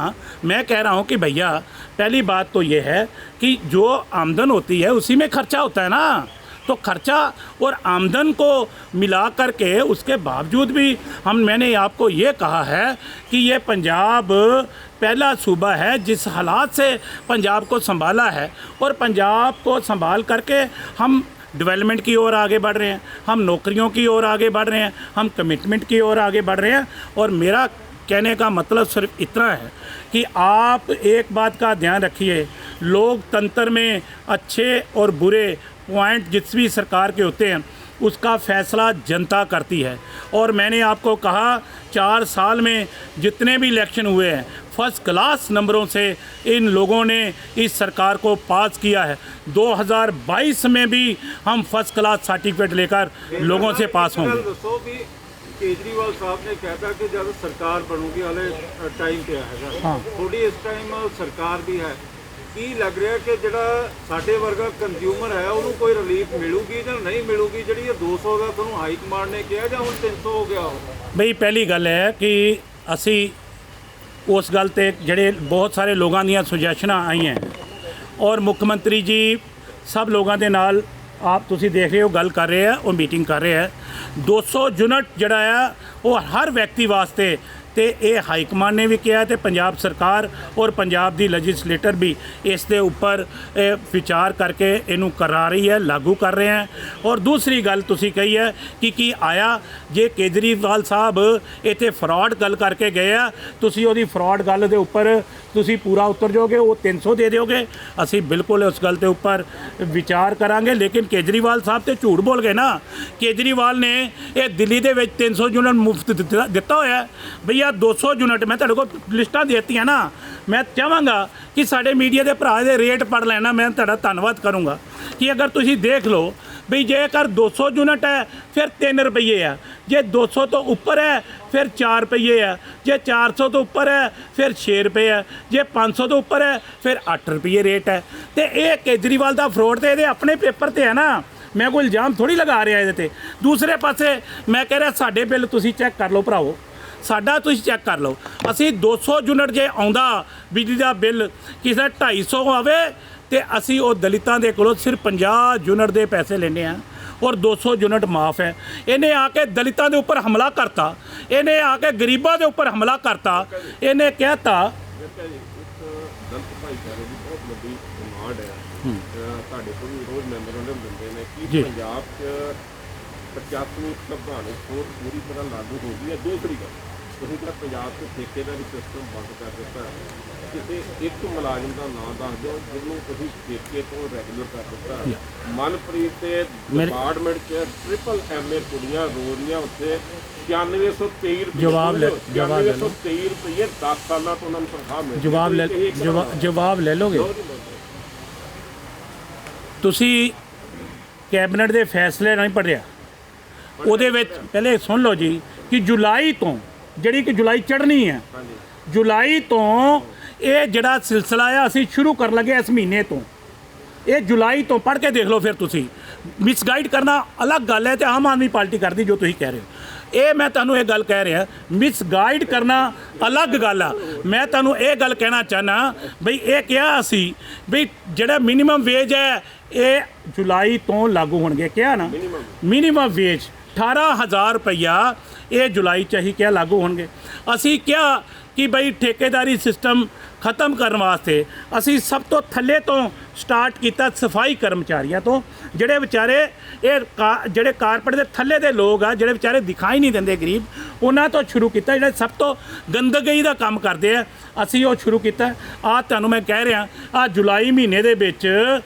मैं कह रहा हूँ कि भैया पहली बात तो ये है कि जो आमदन होती है उसी में खर्चा होता है ना, तो खर्चा और आमदन को मिला करके उसके बावजूद भी मैंने आपको ये कहा है कि ये पंजाब पहला सूबा है जिस हालात से पंजाब को संभाला है, और पंजाब को संभाल करके हम डेवलपमेंट की ओर आगे बढ़ रहे हैं, हम नौकरियों की ओर आगे बढ़ रहे हैं, हम कमिटमेंट की ओर आगे बढ़ रहे हैं। और मेरा कहने का मतलब सिर्फ इतना है कि आप एक बात का ध्यान रखिए, लोकतंत्र में अच्छे और बुरे पॉइंट जिस भी सरकार के होते हैं उसका फ़ैसला जनता करती है। और मैंने आपको कहा 4 साल में जितने भी इलेक्शन हुए हैं फर्स्ट क्लास नंबरों से इन लोगों ने इस सरकार को पास किया है। 2022 में भी हम फर्स्ट क्लास सर्टिफिकेट लेकर लोगों से पास होंगे। दसो भी केजरीवाल साहब ने कहता कि जब सरकार बनूगी हाले टाइम पे आएगा, हाँ। थोड़ी इस टाइम सरकार भी है, ਕੀ ਲੱਗ ਰਿਹਾ ਕਿ ਜਿਹੜਾ ਸਾਡੇ ਵਰਗਾ ਕੰਜ਼ਿਊਮਰ ਹੈ ਉਹਨੂੰ ਕੋਈ ਰਿਲੀਫ ਮਿਲੂਗੀ ਜਾਂ ਨਹੀਂ ਮਿਲੂਗੀ? ਜਿਹੜੀ ਇਹ 200 ਦਾ ਤੁਹਾਨੂੰ ਹਾਈ ਕਮਾਂਡ ਨੇ ਕਿਹਾ ਜਾਂ ਹੁਣ 300 ਹੋ ਗਿਆ? ਬਈ ਪਹਿਲੀ ਗੱਲ ਹੈ ਕਿ ਅਸੀਂ ਉਸ ਗੱਲ ਤੇ ਜਿਹੜੇ ਬਹੁਤ ਸਾਰੇ ਲੋਕਾਂ ਦੀਆਂ ਸੁਜੈਸ਼ਨਾਂ ਆਈਆਂ ਔਰ ਮੁੱਖ ਮੰਤਰੀ ਜੀ ਸਭ ਲੋਕਾਂ ਦੇ ਨਾਲ ਆਪ ਤੁਸੀਂ ਦੇਖ ਰਹੇ ਹੋ ਗੱਲ ਕਰ ਰਹੇ ਆ, ਉਹ ਮੀਟਿੰਗ ਕਰ ਰਹੇ ਆ। 200 ਯੂਨਿਟ ਜਿਹੜਾ ਆ ਉਹ ਹਰ ਵਿਅਕਤੀ ਵਾਸਤੇ ਤੇ ਇਹ ਹਾਈ ਕਮਾਂਡ ਨੇ ਵੀ ਕਿਹਾ ਤੇ ਪੰਜਾਬ ਸਰਕਾਰ ਔਰ ਪੰਜਾਬ ਦੀ ਲੈਜਿਸਲੇਟਰ ਵੀ ਇਸ ਦੇ ਉੱਪਰ ਵਿਚਾਰ ਕਰਕੇ ਇਹਨੂੰ ਕਰਾ ਰਹੀ ਹੈ, ਲਾਗੂ ਕਰ ਰਹੇ ਹੈ। ਔਰ ਦੂਸਰੀ ਗੱਲ ਤੁਸੀਂ ਕਹੀ ਹੈ ਕਿ ਕੀ ਆਇਆ ਜੇ ਕੇਜਰੀਵਾਲ ਸਾਹਿਬ ਇੱਥੇ ਫਰਾਡ ਗੱਲ ਕਰਕੇ ਗਏ ਆ, ਤੁਸੀਂ ਉਹਦੀ ਫਰਾਡ ਗੱਲ ਦੇ ਉੱਪਰ ਤੁਸੀਂ ਪੂਰਾ ਉਤਰ ਜਾਓਗੇ, ਉਹ 300 ਦੇ ਦਿਓਗੇ? ਅਸੀਂ ਬਿਲਕੁਲ ਉਸ ਗੱਲ ਦੇ ਉੱਪਰ ਵਿਚਾਰ ਕਰਾਂਗੇ। ਲੇਕਿਨ ਕੇਜਰੀਵਾਲ ਸਾਹਿਬ ਤੇ ਝੂਠ ਬੋਲ ਗਏ ਨਾ। ਕੇਜਰੀਵਾਲ ਨੇ ਇਹ ਦਿੱਲੀ ਦੇ ਵਿੱਚ 300 ਯੂਨਿਟ ਮੁਫਤ ਦਿੱਤਾ ਹੋਇਆ ਭਈਆ। 200 ਯੂਨਿਟ ਮੈਂ ਤੁਹਾਡੇ ਕੋਲ ਲਿਸਟਾਂ ਦੇ ਦਿੱਤੀਆਂ ਨਾ। ਮੈਂ ਚਾਹਾਂਗਾ ਕਿ ਸਾਡੇ ਮੀਡੀਆ ਦੇ ਭਰਾ ਦੇ ਰੇਟ ਪੜ੍ਹ ਲੈਣਾ, ਮੈਂ ਤੁਹਾਡਾ ਧੰਨਵਾਦ ਕਰੂੰਗਾ ਕਿ ਅਗਰ ਤੁਸੀਂ ਦੇਖ ਲਓ ਵੀ ਜੇਕਰ 200 ਯੂਨਿਟ ਹੈ ਫਿਰ 3 ਰੁਪਏ ਆ, ਜੇ 200 ਤੋਂ ਉੱਪਰ ਹੈ ਫਿਰ 4 ਰੁਪਏ ਆ, ਜੇ 400 ਤੋਂ ਉੱਪਰ ਹੈ ਫਿਰ 6 ਰੁਪਏ ਹੈ, ਜੇ 500 ਤੋਂ ਉੱਪਰ ਹੈ ਫਿਰ 8 ਰੁਪਏ ਰੇਟ ਹੈ। ਤੇ ਇਹ ਕੇਜਰੀਵਾਲ ਦਾ ਫਰੋਡ ਤੇ ਇਹਦੇ ਆਪਣੇ ਪੇਪਰ ਤੇ ਹੈ ਨਾ, ਮੈਂ ਕੋਈ ਇਲਜ਼ਾਮ ਥੋੜੀ ਲਗਾ ਰਿਹਾ ਇਹਦੇ ਤੇ। ਦੂਸਰੇ ਪਾਸੇ ਮੈਂ ਕਹਿ ਰਿਹਾ ਸਾਡੇ ਬਿੱਲ ਤੁਸੀਂ ਚੈੱਕ ਕਰ ਲਓ ਭਰਾਵੋ, ਸਾਡਾ ਤੁਸੀਂ ਚੈੱਕ ਕਰ ਲਓ। ਅਸੀਂ 200 ਯੂਨਿਟ ਜੇ ਆਉਂਦਾ ਬਿਜਲੀ ਦਾ ਬਿੱਲ ਕਿਸੇ 250 ਆਵੇ ਤੇ ਅਸੀਂ ਉਹ ਦਲਿਤਾਂ ਦੇ ਕੋਲੋਂ ਸਿਰਫ 50 ਯੂਨਿਟ ਦੇ ਪੈਸੇ ਲੈਂਦੇ ਆ ਔਰ 200 ਯੂਨਿਟ ਮਾਫ ਹੈ। ਇਹਨੇ ਆ ਕੇ ਦਲਿਤਾਂ ਦੇ ਉੱਪਰ ਹਮਲਾ ਕਰਤਾ, ਇਹਨੇ ਆ ਕੇ ਗਰੀਬਾਂ ਦੇ ਉੱਪਰ ਹਮਲਾ ਕਰਤਾ। ਇਹਨੇ ਕਹਿਤਾ ਦਲਿਤ ਭਾਈਚਾਰੇ ਦੀ ਬਹੁਤ ਵੱਡੀ ਡਿਮਾਂਡ ਹੈ, ਤੁਹਾਡੇ ਕੋਲ ਵੀ ਰੋਜ਼ ਮੈਮੋਰੈਂਡਮ ਦਿੰਦੇ ਨੇ ਜੀ। ਕਿ ਪੰਜਾਬ 'ਚ 85ਵੀਂ ਸੰਵਿਧਾਨਕ ਸੋਧ ਪੂਰੀ ਤਰ੍ਹਾਂ ਲਾਗੂ ਹੋ ਗਈ ਹੈ। ਦੂਸਰੀ ਗੱਲ, ਤੁਸੀਂ ਜਿਹੜਾ ਪੰਜਾਬ 'ਚ ਠੇਕੇਦਾਰੀ ਸਿਸਟਮ ਬੰਦ ਕਰ ਦਿੱਤਾ, ਕਿਸੇ ਇੱਕ ਮੁਲਾਜ਼ਮ ਦਾ ਨਾਂ ਦੱਸ ਦਿਓ ਜਿਹਨੂੰ ਤੁਸੀਂ ਠੇਕੇ ਤੋਂ ਰੈਗੂਲਰ ਕਰ ਦਿੱਤਾ। ਮਨਪ੍ਰੀਤ ਤੇ ਡਿਪਾਰਟਮੈਂਟ 'ਚ ਟ੍ਰਿਪਲ MA ਕੁੜੀਆਂ ਰੋ ਰਹੀਆਂ ਉੱਥੇ 9123 ਰੁਪਏ। ਜਵਾਬ ਲੈ 9123 ਰੁਪਏ 10 ਸਾਲਾਂ ਤੋਂ ਉਹਨਾਂ ਨੂੰ ਤਨਖਾਹ ਮਿਲਦੀ। ਜਵਾਬ ਲੈ ਲੋਗੇ ਤੁਸੀਂ? ਕੈਬਨਿਟ ਦੇ ਫੈਸਲੇ ਨਹੀਂ ਪੜ੍ਹਿਆ? ਉਹਦੇ ਵਿੱਚ ਪਹਿਲੇ ਸੁਣ ਲਓ ਜੀ ਕਿ ਜੁਲਾਈ ਤੋਂ ਜਿਹੜੀ ਕਿ ਜੁਲਾਈ ਚੜ੍ਹਨੀ ਹੈ, ਜੁਲਾਈ ਤੋਂ ਇਹ ਜਿਹੜਾ ਸਿਲਸਿਲਾ ਆ ਅਸੀਂ ਸ਼ੁਰੂ ਕਰਨ ਲੱਗੇ ਇਸ ਮਹੀਨੇ ਤੋਂ। ਇਹ ਜੁਲਾਈ ਤੋਂ ਪੜ੍ਹ ਕੇ ਦੇਖ ਲਓ। ਫਿਰ ਤੁਸੀਂ ਮਿਸਗਾਈਡ ਕਰਨਾ ਅਲੱਗ ਗੱਲ ਹੈ ਤੇ ਆਮ ਆਦਮੀ ਪਾਰਟੀ ਕਰਦੀ ਜੋ ਤੁਸੀਂ ਕਹਿ ਰਹੇ ਹੋ। ਇਹ ਮੈਂ ਤੁਹਾਨੂੰ ਇਹ ਗੱਲ ਕਹਿ ਰਿਹਾ, ਮਿਸਗਾਈਡ ਕਰਨਾ ਅਲੱਗ ਗੱਲ ਆ। ਮੈਂ ਤੁਹਾਨੂੰ ਇਹ ਗੱਲ ਕਹਿਣਾ ਚਾਹੁੰਦਾ ਬਈ ਇਹ ਕਿਹਾ ਅਸੀਂ ਬਈ ਜਿਹੜਾ ਮਿਨੀਮਮ ਵੇਜ ਹੈ ਇਹ ਜੁਲਾਈ ਤੋਂ ਲਾਗੂ ਹੋਣਗੇ, ਕਿਹਾ ਨਾ ਮਿਨੀਮਮ ਵੇਜ 18,000 ਰੁਪਈਆ ਇਹ ਜੁਲਾਈ 'ਚ ਹੀ ਕਿਹਾ ਲਾਗੂ ਹੋਣਗੇ। ਅਸੀਂ ਕਿਹਾ ਕਿ ਬਈ ਠੇਕੇਦਾਰੀ ਸਿਸਟਮ ਖਤਮ ਕਰਨ ਵਾਸਤੇ ਅਸੀਂ ਸਭ ਤੋਂ ਥੱਲੇ ਤੋਂ ਸਟਾਰਟ ਕੀਤਾ, ਸਫਾਈ ਕਰਮਚਾਰੀਆਂ ਤੋਂ, ਜਿਹੜੇ ਵਿਚਾਰੇ ਜਿਹੜੇ ਕਾਰਪੋਰੇਟ ਦੇ ਥੱਲੇ ਦੇ ਲੋਕ ਆ, ਜਿਹੜੇ ਵਿਚਾਰੇ ਦਿਖਾਈ ਨਹੀਂ ਦਿੰਦੇ ਗਰੀਬ, ਉਹਨਾਂ ਤੋਂ ਸ਼ੁਰੂ ਕੀਤਾ। ਜਿਹੜੇ ਸਭ ਤੋਂ ਗੰਦਗੀ ਦਾ ਕੰਮ ਕਰਦੇ ਆ, ਅਸੀਂ ਉਹ ਸ਼ੁਰੂ ਕੀਤਾ। ਤੁਹਾਨੂੰ ਮੈਂ ਕਹਿ ਰਿਹਾ, ਜੁਲਾਈ ਮਹੀਨੇ ਦੇ ਵਿੱਚ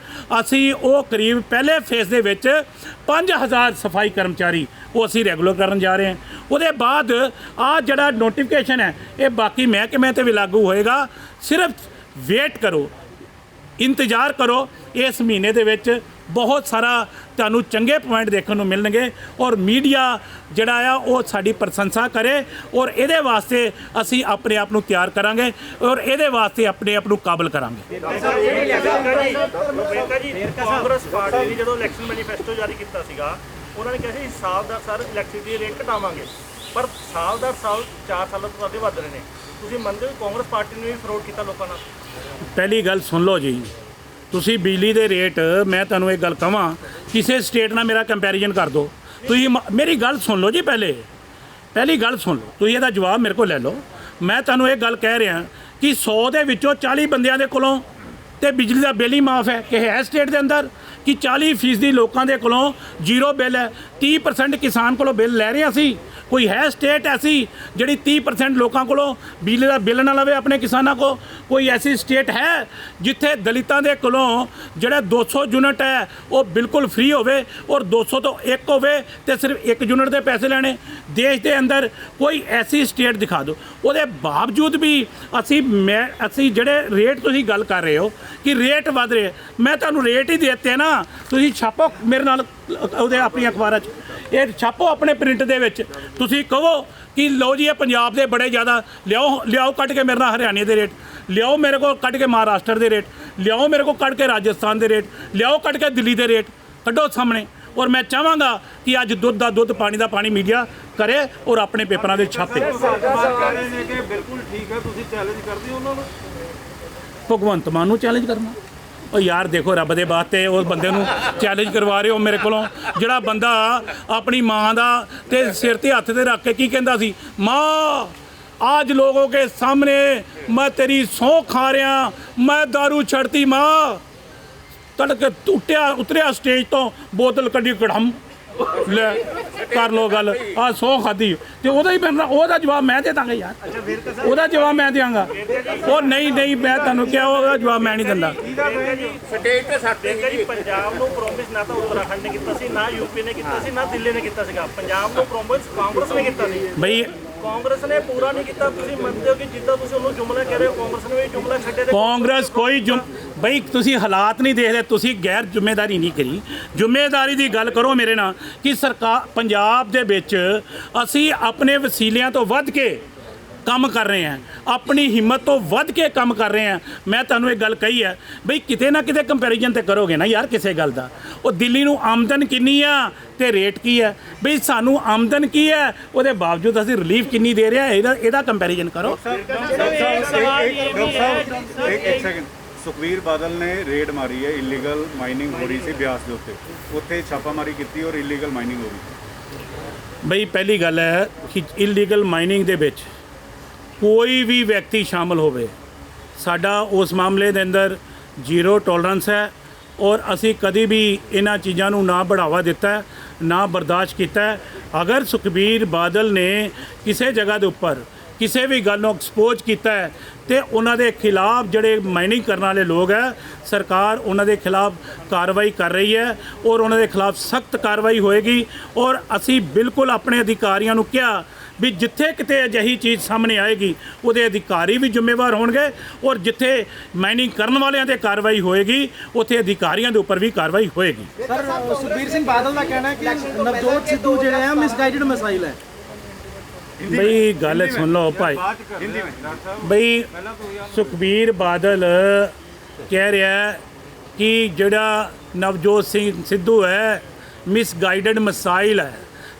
ਅਸੀਂ ਉਹ ਕਰੀਬ ਪਹਿਲੇ ਫੇਜ਼ ਦੇ ਵਿੱਚ 5000 ਸਫਾਈ ਕਰਮਚਾਰੀ ਉਹ ਅਸੀਂ ਰੈਗੂਲਰ ਕਰਨ ਜਾ ਰਹੇ ਹਾਂ। ਉਹਦੇ ਬਾਅਦ ਜਿਹੜਾ ਨੋਟੀਫਿਕੇਸ਼ਨ ਹੈ ਇਹ ਬਾਕੀ ਮਹਿਕਮੇ ਤੇ ਵੀ ਲਾਗੂ ਹੋਏਗਾ। ਸਿਰਫ ਵੇਟ ਕਰੋ, ਇੰਤਜ਼ਾਰ ਕਰੋ। ਇਸ ਮਹੀਨੇ ਦੇ ਵਿੱਚ ਬਹੁਤ ਸਾਰਾ ਤੁਹਾਨੂੰ ਚੰਗੇ ਪੁਆਇੰਟ ਦੇਖਣ ਨੂੰ ਮਿਲਣਗੇ ਔਰ ਮੀਡੀਆ ਜਿਹੜਾ ਆ ਉਹ ਸਾਡੀ ਪ੍ਰਸ਼ੰਸਾ ਕਰੇ ਔਰ ਇਹਦੇ ਵਾਸਤੇ ਅਸੀਂ ਆਪਣੇ ਆਪ ਨੂੰ ਤਿਆਰ ਕਰਾਂਗੇ ਔਰ ਇਹਦੇ ਵਾਸਤੇ ਆਪਣੇ ਆਪ ਨੂੰ ਕਾਬਲ ਕਰਾਂਗੇ। ਕਾਂਗਰਸ ਪਾਰਟੀ ਨੇ ਜਦੋਂ ਇਲੈਕਸ਼ਨ ਮੈਨੀਫੈਸਟੋ ਜਾਰੀ ਕੀਤਾ ਸੀਗਾ, ਉਹਨਾਂ ਨੇ ਕਿਹਾ ਸੀ ਸਾਲ ਦਾ ਸਰ ਇਲੈਕਟ੍ਰਿਸਿਟੀ ਰੇਟ ਘਟਾਵਾਂਗੇ, ਪਰ ਸਾਲ 4 ਸਾਲਾਂ ਤੋਂ ਅੱਗੇ ਵੱਧ ਰਹੇ ਨੇ। ਤੁਸੀਂ ਮੰਨਦੇ ਹੋ ਕਾਂਗਰਸ ਪਾਰਟੀ ਨੇ ਵੀ ਫਰੋਡ ਕੀਤਾ ਲੋਕਾਂ ਨਾਲ? ਪਹਿਲੀ ਗੱਲ ਸੁਣ ਲਓ ਜੀ, ਤੁਸੀਂ ਬਿਜਲੀ ਦੇ ਰੇਟ, ਮੈਂ ਤੁਹਾਨੂੰ ਇਹ ਗੱਲ ਕਹਾਂ, ਕਿਸੇ ਸਟੇਟ ਨਾਲ ਮੇਰਾ ਕੰਪੈਰੀਜ਼ਨ ਕਰ ਦਿਓ। ਤੁਸੀਂ ਮੇਰੀ ਗੱਲ ਸੁਣ ਲਓ ਜੀ, ਪਹਿਲੀ ਗੱਲ ਸੁਣ ਲਓ, ਤੁਸੀਂ ਇਹਦਾ ਜਵਾਬ ਮੇਰੇ ਕੋਲ ਲੈ ਲਓ। ਮੈਂ ਤੁਹਾਨੂੰ ਇਹ ਗੱਲ ਕਹਿ ਰਿਹਾ ਕਿ 100 ਦੇ ਵਿੱਚੋਂ 40 ਬੰਦਿਆਂ ਦੇ ਕੋਲੋਂ ਤੇ ਬਿਜਲੀ ਦਾ ਬਿੱਲ ਹੀ ਮਾਫ ਹੈ। ਕਿ ਹੈ ਸਟੇਟ ਦੇ ਅੰਦਰ ਕਿ 40% ਲੋਕਾਂ ਦੇ ਕੋਲੋਂ ਜ਼ੀਰੋ ਬਿੱਲ ਹੈ, 30% ਕਿਸਾਨ ਕੋਲੋਂ ਬਿੱਲ ਲੈ ਰਹੇ ਅਸੀਂ? ਕੋਈ ਹੈ ਸਟੇਟ ਐਸੀ ਜਿਹੜੀ 30% ਲੋਕਾਂ ਕੋਲੋਂ ਬਿਜਲੀ ਦਾ ਬਿੱਲ ਨਾ ਲਵੇ ਆਪਣੇ ਕਿਸਾਨਾਂ ਕੋ? ਕੋਈ ਐਸੀ ਸਟੇਟ ਹੈ ਜਿੱਥੇ ਦਲਿਤਾਂ ਦੇ ਕੋਲੋਂ ਜਿਹੜਾ 200 ਯੂਨਿਟ ਹੈ ਉਹ ਬਿਲਕੁਲ ਫ੍ਰੀ ਹੋਵੇ ਔਰ 200 ਤੋਂ 1 ਹੋਵੇ ਤੇ ਸਿਰਫ 1 ਯੂਨਿਟ ਦੇ ਪੈਸੇ ਲੈਣੇ? ਦੇਸ਼ ਦੇ ਅੰਦਰ ਕੋਈ ਐਸੀ ਸਟੇਟ ਦਿਖਾ ਦਿਓ। ਉਹਦੇ ਬਾਵਜੂਦ ਵੀ ਅਸੀਂ ਜਿਹੜੇ ਰੇਟ ਤੁਸੀਂ ਗੱਲ ਕਰ ਰਹੇ ਹੋ ਕਿ ਰੇਟ ਵੱਧ ਰਹੇ, ਮੈਂ ਤੁਹਾਨੂੰ ਰੇਟ ਹੀ ਦੇ ਦਿੱਤੇ ਨਾ। ਤੁਸੀਂ ਛਾਪੋ ਮੇਰੇ ਨਾਲ ਉਹਦੇ ਆਪਣੀਆਂ ਅਖਬਾਰਾਂ 'ਚ, ਇਹ ਛਾਪੋ ਆਪਣੇ ਪ੍ਰਿੰਟ ਦੇ ਵਿੱਚ। ਤੁਸੀਂ ਕਹੋ ਕਿ ਲਓ ਜੀ ਇਹ ਪੰਜਾਬ ਦੇ ਬੜੇ ਜ਼ਿਆਦਾ, ਲਿਆਓ ਕੱਢ ਕੇ ਮੇਰੇ ਨਾਲ ਹਰਿਆਣੇ ਦੇ ਰੇਟ, ਲਿਆਓ ਮੇਰੇ ਕੋਲ ਕੱਢ ਕੇ ਮਹਾਰਾਸ਼ਟਰ ਦੇ ਰੇਟ, ਲਿਆਓ ਮੇਰੇ ਕੋਲ ਕੱਢ ਕੇ ਰਾਜਸਥਾਨ ਦੇ ਰੇਟ, ਲਿਆਓ ਕੱਢ ਕੇ ਦਿੱਲੀ ਦੇ ਰੇਟ, ਕੱਢੋ ਸਾਹਮਣੇ। ਔਰ ਮੈਂ ਚਾਹਾਂਗਾ ਕਿ ਅੱਜ ਦੁੱਧ ਦਾ ਦੁੱਧ, ਪਾਣੀ ਦਾ ਪਾਣੀ ਮੀਡੀਆ ਕਰੇ ਔਰ ਆਪਣੇ ਪੇਪਰਾਂ ਦੇ ਛਾਪੇ। ਬਿਲਕੁਲ ਠੀਕ ਹੈ, ਤੁਸੀਂ ਚੈਲੰਜ ਕਰਦੇ ਹੋ ਉਹਨਾਂ ਨੂੰ? ਭਗਵੰਤ ਮਾਨ ਨੂੰ ਚੈਲੰਜ ਕਰਨਾ? ਉਹ ਯਾਰ ਦੇਖੋ, ਰੱਬ ਦੇ ਵਾਸਤੇ ਉਸ ਬੰਦੇ ਨੂੰ ਚੈਲੰਜ ਕਰਵਾ ਰਹੇ ਹੋ ਮੇਰੇ ਕੋਲੋਂ, ਜਿਹੜਾ ਬੰਦਾ ਆਪਣੀ ਮਾਂ ਦਾ ਤੇ ਸਿਰ ਤੇ ਹੱਥ ਤੇ ਰੱਖ ਕੇ ਕੀ ਕਹਿੰਦਾ ਸੀ, ਮਾਂ आज लोगों के सामने मैं तेरी सौं खा रहा, मैं दारू छड़ती माँ। तड़के उतरिया स्टेज तो बोतल कड्डी कड़म ले कर लो गल, आ सौं खाधी ते ओदा ही बनना। ओदा जवाब मैं दे दांगा यार, ओदा जवाब मैं देंगा। ਉਹ ਨਹੀਂ ਮੈਂ ਤੁਹਾਨੂੰ ਕਿਹਾ ਉਹਦਾ ਜਵਾਬ ਮੈਂ ਨਹੀਂ ਦਿੰਦਾ। ਸਟੇਟ ਤੇ ਸਾਡੇ ਜੀ ਪੰਜਾਬ ਨੂੰ ਪ੍ਰੋਮਿਸ ਨਾ ਤਾਂ ਉੱਤਰਾਖੰਡ ਨੇ ਕੀਤਾ ਸੀ, ਨਾ ਯੂਪੀ ਨੇ ਕੀਤਾ ਸੀ, ਨਾ ਦਿੱਲੀ ਨੇ ਕੀਤਾ ਸੀਗਾ। ਪੰਜਾਬ ਨੂੰ ਪ੍ਰੋਮਿਸ ਕਾਂਗਰਸ ਨੇ ਕੀਤਾ ਸੀ ਬਈ, ਕਾਂਗਰਸ ਨੇ ਪੂਰਾ ਨਹੀਂ ਕੀਤਾ। ਤੁਸੀਂ ਮੰਨਦੇ ਹੋ ਕਿ ਜਿੱਦਾਂ ਤੁਸੀਂ ਉਹਨੂੰ ਜੁਮਲਾ ਕਹਿ ਰਹੇ ਹੋ, ਕਾਂਗਰਸ ਨੇ ਵੀ ਜੁਮਲਾ ਛੱਡੇ? ਕਾਂਗਰਸ ਕੋਈ ਬਈ ਤੁਸੀਂ ਹਾਲਾਤ ਨਹੀਂ ਦੇਖਦੇ, ਤੁਸੀਂ ਗੈਰ ਜ਼ਿੰਮੇਵਾਰੀ ਨਹੀਂ ਕਰੀ। ਜ਼ਿੰਮੇਵਾਰੀ ਦੀ ਗੱਲ ਕਰੋ ਮੇਰੇ ਨਾਲ ਕਿ ਸਰਕਾਰ ਪੰਜਾਬ ਦੇ ਵਿੱਚ ਅਸੀਂ ਆਪਣੇ ਵਸੀਲਿਆਂ ਤੋਂ ਵੱਧ ਕੇ ਕੰਮ ਕਰ ਰਹੇ ਹਾਂ, ਆਪਣੀ ਹਿੰਮਤ ਤੋਂ ਵੱਧ ਕੇ ਕੰਮ ਕਰ ਰਹੇ ਹਾਂ। ਮੈਂ ਤੁਹਾਨੂੰ ਇਹ ਗੱਲ ਕਹੀ ਹੈ ਬਈ, ਕਿਤੇ ਨਾ ਕਿਤੇ ਕੰਪੈਰੀਜ਼ਨ ਤੇ ਕਰੋਗੇ ਨਾ ਯਾਰ ਕਿਸੇ ਗੱਲ ਦਾ। ਉਹ ਦਿੱਲੀ ਨੂੰ ਆਮਦਨ ਕਿੰਨੀ ਆ ਤੇ ਰੇਟ ਕੀ ਹੈ? ਬਈ ਸਾਨੂੰ ਆਮਦਨ ਕੀ ਹੈ, ਉਹਦੇ ਬਾਵਜੂਦ ਅਸੀਂ ਰਿਲੀਫ ਕਿੰਨੀ ਦੇ ਰਹੇ ਹਾਂ, ਇਹਦਾ ਕੰਪੈਰੀਜ਼ਨ ਕਰੋ। एक सेकंड, ਸੁਖਬੀਰ ਬਾਦਲ ਨੇ ਰੇਡ ਮਾਰੀ ਹੈ, ਇਲੀਗਲ ਮਾਈਨਿੰਗ ਹੋ ਰਹੀ ਸੀ ਬਿਆਸ ਦੇ ਉੱਤੇ ਛਾਪਾਮਾਰੀ ਕੀਤੀ ਔਰ ਇਲੀਗਲ ਮਾਈਨਿੰਗ ਹੋ ਰਹੀ। ਬਈ ਪਹਿਲੀ ਗੱਲ ਹੈ ਕਿ ਇਲੀਗਲ ਮਾਈਨਿੰਗ ਦੇ ਵਿੱਚ ਕੋਈ ਵੀ ਵਿਅਕਤੀ ਸ਼ਾਮਲ ਹੋਵੇ, ਸਾਡਾ ਉਸ ਮਾਮਲੇ ਦੇ ਅੰਦਰ ਜ਼ੀਰੋ ਟੋਲਰੈਂਸ ਹੈ ਔਰ ਅਸੀਂ ਕਦੀ ਵੀ ਇਹਨਾਂ ਚੀਜ਼ਾਂ ਨੂੰ ਨਾ ਬੜਾਵਾ ਦਿੱਤਾ, ਨਾ ਬਰਦਾਸ਼ਤ ਕੀਤਾ। ਅਗਰ ਸੁਖਬੀਰ ਬਾਦਲ ਨੇ ਕਿਸੇ ਜਗ੍ਹਾ ਦੇ ਉੱਪਰ ਕਿਸੇ ਵੀ ਗੱਲ ਨੂੰ ਐਕਸਪੋਜ਼ ਕੀਤਾ ਹੈ ਤੇ ਉਹਨਾਂ ਦੇ ਖਿਲਾਫ ਜਿਹੜੇ ਮਾਈਨਿੰਗ ਕਰਨ ਵਾਲੇ ਲੋਕ ਹੈ, ਸਰਕਾਰ ਉਹਨਾਂ ਦੇ ਖਿਲਾਫ ਕਾਰਵਾਈ ਕਰ ਰਹੀ ਹੈ ਔਰ ਉਹਨਾਂ ਦੇ ਖਿਲਾਫ ਸਖਤ ਕਾਰਵਾਈ ਹੋਏਗੀ। ਔਰ ਅਸੀਂ ਬਿਲਕੁਲ ਆਪਣੇ ਅਧਿਕਾਰੀਆਂ ਨੂੰ ਕਿਹਾ ਵੀ ਜਿੱਥੇ ਕਿਤੇ ਅਜਿਹੀ ਚੀਜ਼ ਸਾਹਮਣੇ ਆਏਗੀ ਉਹਦੇ ਅਧਿਕਾਰੀ ਵੀ ਜ਼ਿੰਮੇਵਾਰ ਹੋਣਗੇ ਔਰ ਜਿੱਥੇ ਮਾਈਨਿੰਗ ਕਰਨ ਵਾਲਿਆਂ ਤੇ ਕਾਰਵਾਈ ਹੋਏਗੀ ਉੱਥੇ ਅਧਿਕਾਰੀਆਂ ਦੇ ਉੱਪਰ ਵੀ ਕਾਰਵਾਈ ਹੋਏਗੀ। ਸਰ ਸੁਖਬੀਰ ਸਿੰਘ ਬਾਦਲ ਦਾ ਕਹਿਣਾ ਹੈ ਕਿ ਨਵਜੋਤ ਸਿੱਧੂ ਜਿਹੜੇ ਆ ਮਿਸਗਾਈਡਡ ਮਿਸਾਈਲ ਹੈ। ਬਈ ਗੱਲ ਸੁਣ ਲਓ ਭਾਈ, ਬਈ ਸੁਖਬੀਰ ਬਾਦਲ ਕਹਿ ਰਿਹਾ ਕਿ ਜਿਹੜਾ ਨਵਜੋਤ ਸਿੰਘ ਸਿੱਧੂ ਹੈ ਮਿਸਗਾਈਡਡ ਮਿਸਾਈਲ ਹੈ,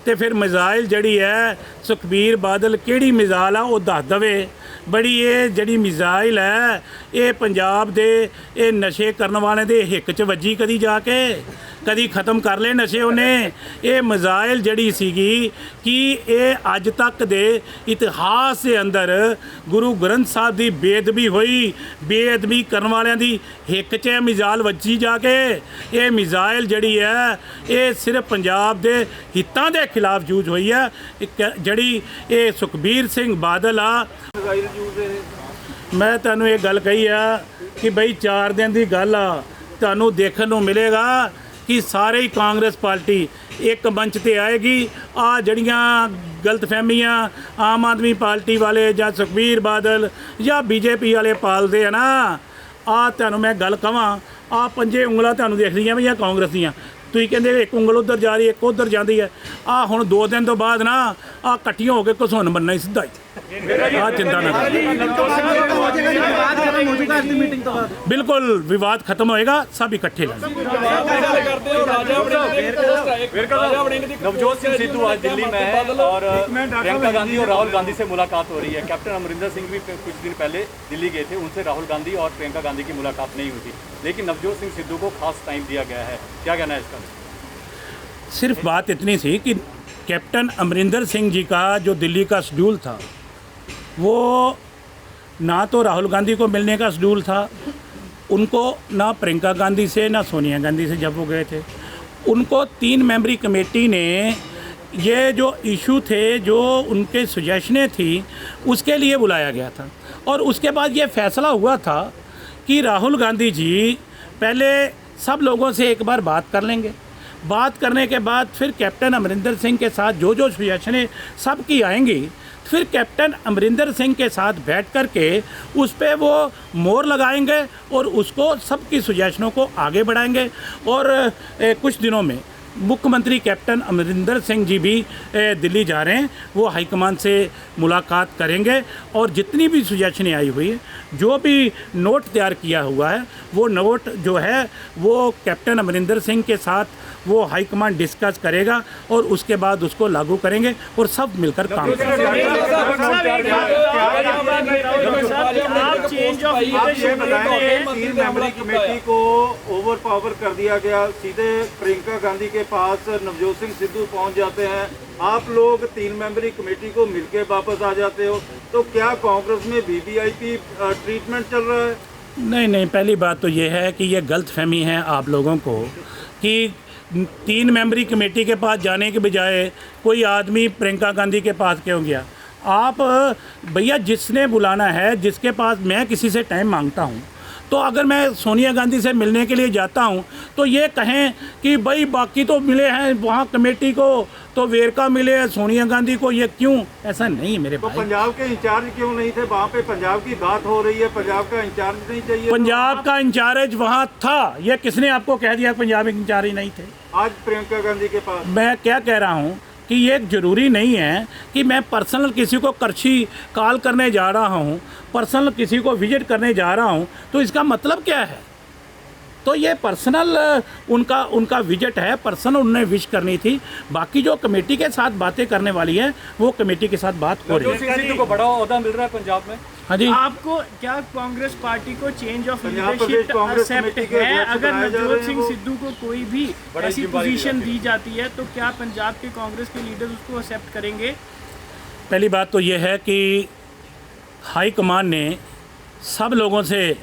ਤੇ ਫਿਰ ਮਿਜ਼ਾਈਲ ਜਿਹੜੀ ਹੈ ਸੁਖਬੀਰ ਬਾਦਲ ਕਿਹੜੀ ਮਿਜ਼ਾਈਲ ਆ ਉਹ ਦੱਸ ਦਵੇ। ਬੜੀ ਇਹ ਜਿਹੜੀ ਮਿਜ਼ਾਈਲ ਹੈ ਇਹ ਪੰਜਾਬ ਦੇ ਇਹ ਨਸ਼ੇ ਕਰਨ ਵਾਲਿਆਂ ਦੇ ਹਿੱਕ 'ਚ ਵੱਜੀ ਕਦੀ ਜਾ ਕੇ? ਕਦੀ ਖਤਮ ਕਰ ਲਏ ਨਸ਼ੇ ਉਹਨੇ। ਇਹ ਮਜ਼ਾਇਲ ਜਿਹੜੀ ਸੀਗੀ ਕਿ ਇਹ ਅੱਜ ਤੱਕ ਦੇ ਇਤਿਹਾਸ ਦੇ ਅੰਦਰ ਗੁਰੂ ਗ੍ਰੰਥ ਸਾਹਿਬ ਦੀ ਬੇਅਦਬੀ ਹੋਈ, ਬੇਅਦਬੀ ਕਰਨ ਵਾਲਿਆਂ ਦੀ ਹਿੱਕ 'ਚ ਇਹ ਮਿਜ਼ਾਲ ਵੱਜੀ ਜਾ ਕੇ। ਇਹ ਮਿਜ਼ਾਇਲ ਜਿਹੜੀ ਹੈ ਇਹ ਸਿਰਫ ਪੰਜਾਬ ਦੇ ਹਿੱਤਾਂ ਦੇ ਖਿਲਾਫ ਯੂਜ਼ ਹੋਈ ਹੈ। ਜਿਹੜੀ ਇਹ ਸੁਖਬੀਰ ਸਿੰਘ ਬਾਦਲ ਆ, ਮੈਂ ਤੁਹਾਨੂੰ ਇਹ ਗੱਲ ਕਹੀ ਆ ਕਿ ਬਈ 4 ਦਿਨ ਦੀ ਗੱਲ ਆ, ਤੁਹਾਨੂੰ ਦੇਖਣ ਨੂੰ ਮਿਲੇਗਾ ਕਿ ਸਾਰੇ ਹੀ ਕਾਂਗਰਸ ਪਾਰਟੀ ਇੱਕ ਮੰਚ ਤੇ ਆਏਗੀ। ਆ ਜਿਹੜੀਆਂ ਗਲਤਫਹਿਮੀਆਂ ਆਮ ਆਦਮੀ ਪਾਰਟੀ ਵਾਲੇ ਜਾਂ ਸੁਖਬੀਰ ਬਾਦਲ ਜਾਂ ਬੀਜੇਪੀ ਵਾਲੇ ਪਾਲਦੇ ਆ ਨਾ, ਆ ਤੁਹਾਨੂੰ ਮੈਂ ਗੱਲ ਕਹਾਂ, ਆ 5 ਉਂਗਲਾਂ ਤੁਹਾਨੂੰ ਦਿਖ ਰਹੀਆਂ ਵੀ ਆ ਕਾਂਗਰਸ ਦੀਆਂ। ਤੁਸੀਂ ਕਹਿੰਦੇ ਇੱਕ ਉਂਗਲ ਉੱਧਰ ਜਾ ਰਹੀ, ਇੱਕ ਉੱਧਰ ਜਾਂਦੀ ਹੈ। ਆ ਹੁਣ 2 ਦਿਨ ਤੋਂ ਬਾਅਦ ਨਾ ਆ ਇਕੱਠੀਆਂ ਹੋ ਕੇ ਘਸੁੰਨ ਬੰਨਣਾ ਹੀ ਸਿੱਧਾ ਹੀ। ਆ ਚਿੰਤਾ ਨਾ ਕਰੋ, ਬਿਲਕੁਲ ਵਿਵਾਦ ਖਤਮ ਹੋਏਗਾ, ਸਭ ਇਕੱਠੇ रहेंगे। नवजोत सिंह सिद्धू आज दिल्ली में है और प्रियंका गांधी और राहुल गांधी से मुलाकात हो रही है। कैप्टन अमरिंदर सिंह भी कुछ दिन पहले दिल्ली गए थे, उनसे राहुल गांधी और प्रियंका गांधी की मुलाकात नहीं हुई थी, लेकिन नवजोत सिंह सिद्धू को खास टाइम दिया गया है। क्या कहना है इसका? सिर्फ बात इतनी थी कि कैप्टन अमरिंदर सिंह जी का जो दिल्ली का शेड्यूल था वो ना तो राहुल गांधी को मिलने का शेड्यूल था, उनको ना प्रियंका गांधी से ना सोनिया गांधी से जब वो गए थे, उनको 3 मेंबरी कमेटी ने ये जो इशू थे, जो उनके सुजेशनें थी, उसके लिए बुलाया गया था। और उसके बाद ये फैसला हुआ था कि राहुल गांधी जी पहले सब लोगों से एक बार बात कर लेंगे, बात करने के बाद फिर कैप्टन अमरिंदर सिंह के साथ जो जो सुजेशनें सबकी आएंगी, फिर कैप्टन अमरिंदर सिंह के साथ बैठ कर के उस पर वो मोहर लगाएंगे और उसको सबकी सुजेशनों को आगे बढ़ाएंगे। और कुछ दिनों में मुख्यमंत्री कैप्टन अमरिंदर सिंह जी भी दिल्ली जा रहे हैं, वो हाईकमान से मुलाकात करेंगे और जितनी भी सुजेशनें आई हुई है, जो भी नोट तैयार किया हुआ है, वो नोट जो है वो कैप्टन अमरिंदर सिंह के साथ वो हाईकमान डिस्कस करेगा और उसके बाद उसको लागू करेंगे और सब मिलकर काम करेंगे। कमेटी को ओवर पावर कर दिया गया, सीधे प्रियंका गांधी के पास नवजोत सिंह सिद्धू पहुंच जाते हैं, आप लोग 3 मेंबरी कमेटी को मिलके वापस आ जाते हो, तो क्या कांग्रेस में वीवीआईपी ट्रीटमेंट चल रहा है? नहीं, पहली बात तो ये है कि ये गलतफहमी है आप लोगों को कि 3 मेंबरी कमेटी के पास जाने के बजाय कोई आदमी प्रियंका गांधी के पास क्यों गया। आप भैया जिसने बुलाना है, जिसके पास मैं किसी से टाइम मांगता हूँ, तो अगर मैं सोनिया गांधी से मिलने के लिए जाता हूँ तो ये कहें कि भाई बाकी तो मिले हैं वहाँ कमेटी को, तो वेरका मिले हैं सोनिया गांधी को, ये क्यों? ऐसा नहीं है मेरे भाई। तो पंजाब के इंचार्ज क्यों नहीं थे वहाँ पे? पंजाब की बात हो रही है, पंजाब का इंचार्ज नहीं चाहिए? पंजाब का इंचार्ज वहाँ था, ये किसने आपको कह दिया पंजाब के इंचार्ज नहीं थे? आज प्रियंका गांधी के पास। मैं क्या कह रहा हूँ कि ये ज़रूरी नहीं है कि मैं पर्सनल किसी को करछी कॉल करने जा रहा हूँ, पर्सनल किसी को विजिट करने जा रहा हूँ, तो इसका मतलब क्या है? तो ये पर्सनल उनका विजिट है, पर्सनल उन्हें विश करनी थी। बाकी जो कमेटी के साथ बातें करने वाली है वो कमेटी के साथ बात हो रही है। को बड़ा ओहदा मिल रहा है पंजाब में। हाँ जी, आपको क्या कांग्रेस पार्टी को change of Punjab Pradesh leadership Congress accept committee के है? अध्यक्ष अगर बनाए जा नवजोत रहे हैं सिंह वो। सिद्धू को कोई भी बड़ी ऐसी जिम्मेदारी पोजीशन दी दी जाती है तो क्या पंजाब के कांग्रेस के लीडर उसको एक्सेप्ट करेंगे? पहली बात तो ये है कि हाईकमान ने सब लोगों से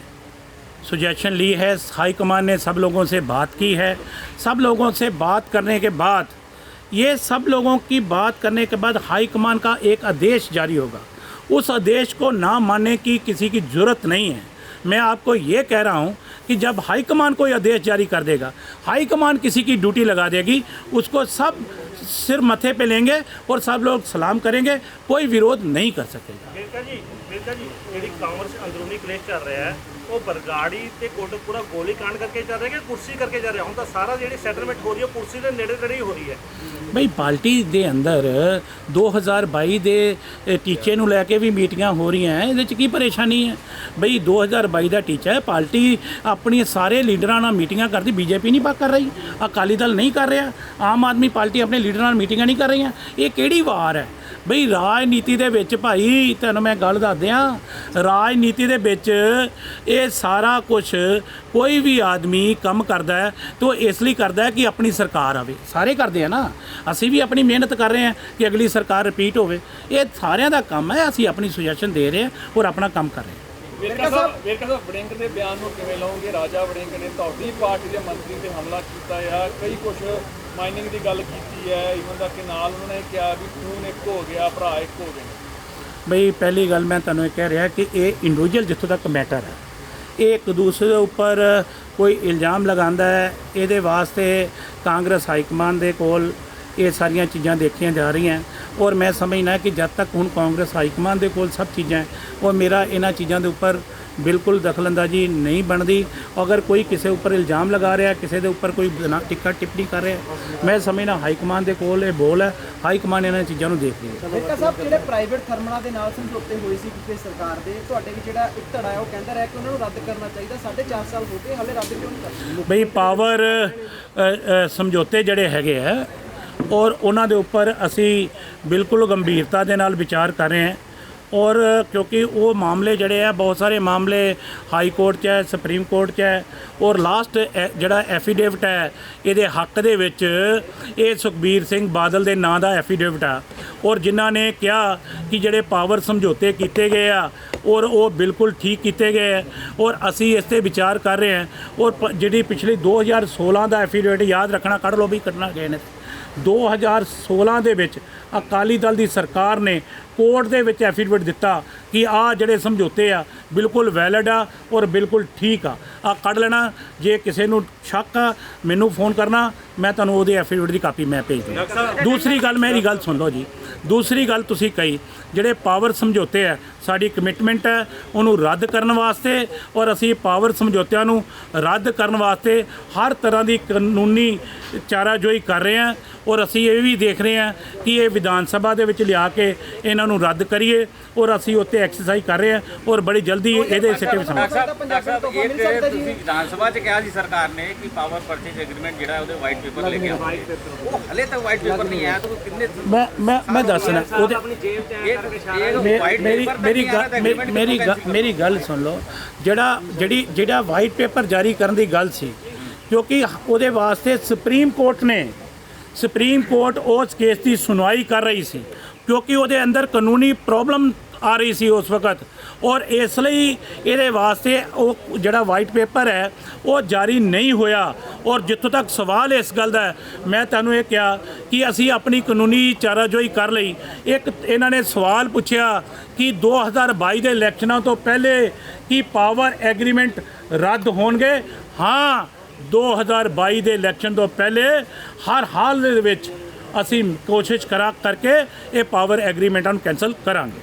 सुजेशन ली है, हाईकमान ने सब लोगों से बात की है। सब लोगों से बात करने के बाद, ये सब लोगों की बात करने के बाद हाईकमान का एक आदेश जारी होगा। उस आदेश को ना मानने की किसी की ज़रूरत नहीं है। मैं आपको ये कह रहा हूँ कि जब हाईकमान कोई आदेश जारी कर देगा, हाईकमान किसी की ड्यूटी लगा देगी, उसको सब सिर मथे पे लेंगे और सब लोग सलाम करेंगे, कोई विरोध नहीं कर सकेगा। बिरका जी ਜਿਹੜੀ ਕਾਂਗਰਸ ਅੰਦਰੂਨੀ ਕਲੇਸ਼ ਚੱਲ ਰਿਹਾ ਹੈ ਉਹ ਬਰਗਾੜੀ ਤੇ ਕੋਟਕਪੂਰਾ ਗੋਲੀ ਕਾਂਡ ਕਰਕੇ ਚੱਲ ਰਿਹਾ ਕਿ ਕੁਰਸੀ ਕਰਕੇ ਚੱਲ ਰਿਹਾ? ਹੁਣ ਤਾਂ ਸਾਰਾ ਜਿਹੜੀ ਸੈਟਲਮੈਂਟ ਹੋ ਰਹੀ ਹੈ ਕੁਰਸੀ ਦੇ ਨੇੜੇ ਨੇੜੇ ਹੀ ਹੋ ਰਹੀ ਹੈ। ਬਈ ਪਾਰਟੀ ਦੇ ਅੰਦਰ 2022 ਦੇ ਟੀਚੇ ਨੂੰ ਲੈ ਕੇ ਵੀ ਮੀਟਿੰਗਾਂ ਹੋ ਰਹੀਆਂ, ਇਹਦੇ 'ਚ ਕੀ ਪਰੇਸ਼ਾਨੀ ਹੈ? ਬਈ 2022 ਦਾ ਟੀਚਾ ਹੈ, ਪਾਰਟੀ ਆਪਣੀ ਸਾਰੇ ਲੀਡਰਾਂ ਨਾਲ ਮੀਟਿੰਗਾਂ ਕਰਦੀ, ਬੀਜੇਪੀ ਨਹੀਂ ਕਰ ਰਹੀ, ਅਕਾਲੀ ਦਲ ਨਹੀਂ ਕਰ ਰਿਹਾ, ਆਮ ਆਦਮੀ ਪਾਰਟੀ ਆਪਣੇ ਲੀਡਰਾਂ ਨਾਲ ਮੀਟਿੰਗਾਂ ਨਹੀਂ ਕਰ ਰਹੀਆਂ। ਇਹ ਕਿਹੜੀ ਵਾਰ ਹੈ? ਬਈ ਰਾਜਨੀਤੀ ਦੇ ਵਿੱਚ ਭਾਈ ਤੁਹਾਨੂੰ ਮੈਂ ਗੱਲ ਦੱਸ ਦਿਆਂ, ਰਾਜਨੀਤੀ ਦੇ ਵਿੱਚ ਇਹ ਸਾਰਾ ਕੁਝ ਕੋਈ ਵੀ ਆਦਮੀ ਕੰਮ ਕਰਦਾ ਹੈ ਤਾਂ ਉਹ ਇਸ ਲਈ ਕਰਦਾ ਹੈ ਕਿ ਆਪਣੀ ਸਰਕਾਰ ਆਵੇ। ਸਾਰੇ ਕਰਦੇ ਆ ਨਾ, ਅਸੀਂ ਵੀ ਆਪਣੀ ਮਿਹਨਤ ਕਰ ਰਹੇ ਹਾਂ ਕਿ ਅਗਲੀ ਸਰਕਾਰ ਰਿਪੀਟ ਹੋਵੇ। ਇਹ ਸਾਰਿਆਂ ਦਾ ਕੰਮ ਹੈ, ਅਸੀਂ ਆਪਣੀ ਸੁਜੈਸ਼ਨ ਦੇ ਰਹੇ ਹਾਂ ਔਰ ਆਪਣਾ ਕੰਮ ਕਰ ਰਹੇ ਹਾਂ। ਵੇਰਕਾ ਸਾਹਿਬ ਵੜਿੰਗ ਦੇ ਬਿਆਨ ਨੂੰ ਕਿਵੇਂ ਲਓਗੇ? ਰਾਜਾ ਵੜਿੰਗ ਨੇ ਤੁਹਾਡੀ ਪਾਰਟੀ ਦੇ ਮੰਤਰੀ ਤੇ ਹਮਲਾ ਕੀਤਾ ਆ, ਕਈ ਕੁਝ ਮਾਈਨਿੰਗ ਦੀ ਗੱਲ ਕੀਤੀ ਹੈ, ਇਵਨ ਦਾ ਕਿ ਨਾਲ ਉਹਨਾਂ ਨੇ ਕਿਹਾ ਵੀ ਖੂਨ ਇੱਕ ਹੋ ਗਿਆ, ਭਰਾ ਇੱਕ ਹੋ ਗਏ। ਬਈ ਪਹਿਲੀ ਗੱਲ ਮੈਂ ਤੁਹਾਨੂੰ ਇਹ ਕਹਿ ਰਿਹਾ ਕਿ ਇਹ ਇੰਡੀਵਿਜੂਅਲ ਜਿੱਥੋਂ ਤੱਕ ਮੈਟਰ ਹੈ, ਇਹ ਇੱਕ ਦੂਸਰੇ ਦੇ ਉੱਪਰ ਕੋਈ ਇਲਜ਼ਾਮ ਲਗਾਉਂਦਾ ਹੈ, ਇਹਦੇ ਵਾਸਤੇ ਕਾਂਗਰਸ ਹਾਈਕਮਾਨ ਦੇ ਕੋਲ ਇਹ ਸਾਰੀਆਂ ਚੀਜ਼ਾਂ ਦੇਖੀਆਂ ਜਾ ਰਹੀਆਂ ਔਰ ਮੈਂ ਸਮਝਦਾ ਕਿ ਜਦ ਤੱਕ ਹੁਣ ਕਾਂਗਰਸ ਹਾਈਕਮਾਨ ਦੇ ਕੋਲ ਸਭ ਚੀਜ਼ਾਂ ਹੈ ਔਰ ਮੇਰਾ ਇਹਨਾਂ ਚੀਜ਼ਾਂ ਦੇ ਉੱਪਰ ਬਿਲਕੁਲ ਦਖਲਅੰਦਾਜ਼ੀ ਨਹੀਂ ਬਣਦੀ। ਅਗਰ ਕੋਈ ਕਿਸੇ ਉੱਪਰ ਇਲਜ਼ਾਮ ਲਗਾ ਰਿਹਾ, ਕਿਸੇ ਦੇ ਉੱਪਰ ਕੋਈ ਟਿੱਕਾ ਟਿੱਪਣੀ ਕਰ ਰਿਹਾ, ਮੈਂ ਸਮਝਦਾ ਹਾਈਕਮਾਨ ਦੇ ਕੋਲ ਇਹ ਬੋਲ ਹੈ, ਹਾਈਕਮਾਨ ਇਹਨਾਂ ਚੀਜ਼ਾਂ ਨੂੰ ਦੇਖ ਰਹੀ ਹੈ। ਵੇਰਕਾ ਸਾਹਿਬ, ਜਿਹੜੇ ਪ੍ਰਾਈਵੇਟ ਥਰਮਲਾਂ ਦੇ ਨਾਲ ਸਮਝੌਤੇ ਹੋਏ ਸੀ ਪਿਛਲੇ ਸਰਕਾਰ ਦੇ, ਤੁਹਾਡੇ ਵੀ ਜਿਹੜਾ ਇੱਕ ਧੜਾ ਹੈ ਉਹ ਕਹਿੰਦਾ ਰਿਹਾ ਕਿ ਉਹਨਾਂ ਨੂੰ ਰੱਦ ਕਰਨਾ ਚਾਹੀਦਾ। 4.5 ਸਾਲ ਹੋ ਗਏ, ਹਾਲੇ ਰੱਦ ਕਿਉਂ ਨਹੀਂ ਕਰਦੇ? ਬਈ ਪਾਵਰ ਸਮਝੌਤੇ ਜਿਹੜੇ ਹੈਗੇ ਆ ਔਰ ਉਹਨਾਂ ਦੇ ਉੱਪਰ ਅਸੀਂ ਬਿਲਕੁਲ ਗੰਭੀਰਤਾ ਦੇ ਨਾਲ ਵਿਚਾਰ ਕਰ ਰਹੇ ਹਾਂ ਔਰ ਕਿਉਂਕਿ ਉਹ ਮਾਮਲੇ ਜਿਹੜੇ ਆ, ਬਹੁਤ ਸਾਰੇ ਮਾਮਲੇ ਹਾਈ ਕੋਰਟ 'ਚ ਹੈ, ਸੁਪਰੀਮ ਕੋਰਟ 'ਚ ਹੈ ਔਰ ਲਾਸਟ ਜਿਹੜਾ ਐਫੀਡੇਵਿਟ ਹੈ ਇਹਦੇ ਹੱਕ ਦੇ ਵਿੱਚ ਇਹ ਸੁਖਬੀਰ ਸਿੰਘ ਬਾਦਲ ਦੇ ਨਾਂ ਦਾ ਐਫੀਡੇਵਿਟ ਆ ਔਰ ਜਿਨ੍ਹਾਂ ਨੇ ਕਿਹਾ ਕਿ ਜਿਹੜੇ ਪਾਵਰ ਸਮਝੌਤੇ ਕੀਤੇ ਗਏ ਆ ਔਰ ਉਹ ਬਿਲਕੁਲ ਠੀਕ ਕੀਤੇ ਗਏ ਹੈ ਔਰ ਅਸੀਂ ਇਸ 'ਤੇ ਵਿਚਾਰ ਕਰ ਰਹੇ ਹਾਂ ਔਰ ਜਿਹੜੀ ਪਿਛਲੀ 2016 ਦਾ ਐਫੀਡੇਵਿਟ ਯਾਦ ਰੱਖਣਾ, ਕੱਢ ਲਓ ਵੀ ਕੱਢਣਾ ਗਏ ਨੇ। 2016 ਦੇ ਵਿੱਚ ਅਕਾਲੀ ਦਲ ਦੀ ਸਰਕਾਰ ਨੇ ਕੋਰਟ ਦੇ ਵਿੱਚ ਐਫੀਡੇਵਿਟ ਦਿੱਤਾ ਕਿ ਆਹ ਜਿਹੜੇ ਸਮਝੌਤੇ ਆ ਬਿਲਕੁਲ ਵੈਲਿਡ ਆ ਔਰ ਬਿਲਕੁਲ ਠੀਕ ਆ, ਆਹ ਕੱਢ ਲੈਣਾ। ਜੇ ਕਿਸੇ ਨੂੰ ਸ਼ੱਕ ਆ ਮੈਨੂੰ ਫੋਨ ਕਰਨਾ, ਮੈਂ ਤੁਹਾਨੂੰ ਉਹਦੇ ਐਫੀਡੇਵਿਟ ਦੀ ਕਾਪੀ ਮੈਂ ਭੇਜ ਦੂੰਗਾ। ਦੂਸਰੀ ਗੱਲ, ਮੇਰੀ ਗੱਲ ਸੁਣ ਲਓ ਜੀ, ਦੂਸਰੀ ਗੱਲ ਤੁਸੀਂ ਕਹੀ ਜਿਹੜੇ ਪਾਵਰ ਸਮਝੌਤੇ ਆ, ਸਾਡੀ ਕਮਿਟਮੈਂਟ ਹੈ ਉਹਨੂੰ ਰੱਦ ਕਰਨ ਵਾਸਤੇ ਔਰ ਅਸੀਂ ਪਾਵਰ ਸਮਝੌਤਿਆਂ ਨੂੰ ਰੱਦ ਕਰਨ ਵਾਸਤੇ ਹਰ ਤਰ੍ਹਾਂ ਦੀ ਕਾਨੂੰਨੀ ਚਾਰਾਜੋਈ ਕਰ ਰਹੇ ਹਾਂ ਔਰ ਅਸੀਂ ਇਹ ਵੀ ਦੇਖ ਰਹੇ ਹਾਂ ਕਿ ਇਹ ਵਿਧਾਨ ਸਭਾ ਦੇ ਵਿੱਚ ਲਿਆ ਕੇ ਇਹਨਾਂ ਨੂੰ ਰੱਦ ਕਰੀਏ ਔਰ ਅਸੀਂ ਉੱਤੇ ਐਕਸਰਸਾਈਜ਼ ਕਰ ਰਹੇ ਹਾਂ ਔਰ ਬੜੀ ਜਲਦੀ ਇਹਦੇ ਸਿੱਟੇ ਵੀ ਸਮਾਂ। ਤੁਸੀਂ ਵਿਧਾਨ ਸਭਾ 'ਚ ਕਿਹਾ ਸੀ ਸਰਕਾਰ ਨੇ ਕਿ ਪਾਵਰ ਪਰਚੇਜ ਐਗਰੀਮੈਂਟ ਜਿਹੜਾ ਉਹਦੇ ਵਾਈਟ ਪੇਪਰ ਲੈ ਕੇ ਆਉਣਗੇ, ਉਹ ਹਲੇ ਤੱਕ ਵਾਈਟ ਪੇਪਰ ਨਹੀਂ ਆਇਆ, ਤਾਂ ਕਿੰਨੇ ਮੈਂ ਦੱਸਣਾ ਉਹਦੇ ਮੇਰੀ ਗੱਲ ਸੁਣ ਲਓ। ਜਿਹੜਾ ਵਾਈਟ ਪੇਪਰ ਜਾਰੀ ਕਰਨ ਦੀ ਗੱਲ ਸੀ, ਕਿਉਂਕਿ ਉਹਦੇ ਵਾਸਤੇ ਸੁਪਰੀਮ ਕੋਰਟ ਉਸ ਕੇਸ ਦੀ ਸੁਣਵਾਈ ਕਰ ਰਹੀ ਸੀ ਕਿਉਂਕਿ ਉਹਦੇ ਅੰਦਰ ਕਾਨੂੰਨੀ ਪ੍ਰੋਬਲਮ ਆ ਰਹੀ ਸੀ ਉਸ ਵਕਤ ਔਰ ਇਸ ਲਈ ਇਹਦੇ ਵਾਸਤੇ ਉਹ ਜਿਹੜਾ ਵਾਈਟ ਪੇਪਰ ਹੈ ਉਹ ਜਾਰੀ ਨਹੀਂ ਹੋਇਆ। ਔਰ ਜਿੱਥੋਂ ਤੱਕ ਸਵਾਲ ਇਸ ਗੱਲ ਦਾ ਹੈ, ਮੈਂ ਤੁਹਾਨੂੰ ਇਹ ਕਿਹਾ ਕਿ ਅਸੀਂ ਆਪਣੀ ਕਾਨੂੰਨੀ ਚਾਰਾਜੋਈ ਕਰ ਲਈ। ਇੱਕ ਇਹਨਾਂ ਨੇ ਸਵਾਲ ਪੁੱਛਿਆ ਕਿ 2022 ਦੇ ਇਲੈਕਸ਼ਨਾਂ ਤੋਂ ਪਹਿਲੇ ਕੀ ਪਾਵਰ ਐਗਰੀਮੈਂਟ ਰੱਦ ਹੋਣਗੇ? ਹਾਂ, 2022 ਦੇ ਇਲੈਕਸ਼ਨ ਤੋਂ ਪਹਿਲੇ ਹਰ ਹਾਲ ਦੇ ਵਿੱਚ ਅਸੀਂ ਕੋਸ਼ਿਸ਼ ਕਰਕੇ ਇਹ ਪਾਵਰ ਐਗਰੀਮੈਂਟਾਂ ਨੂੰ ਕੈਂਸਲ ਕਰਾਂਗੇ।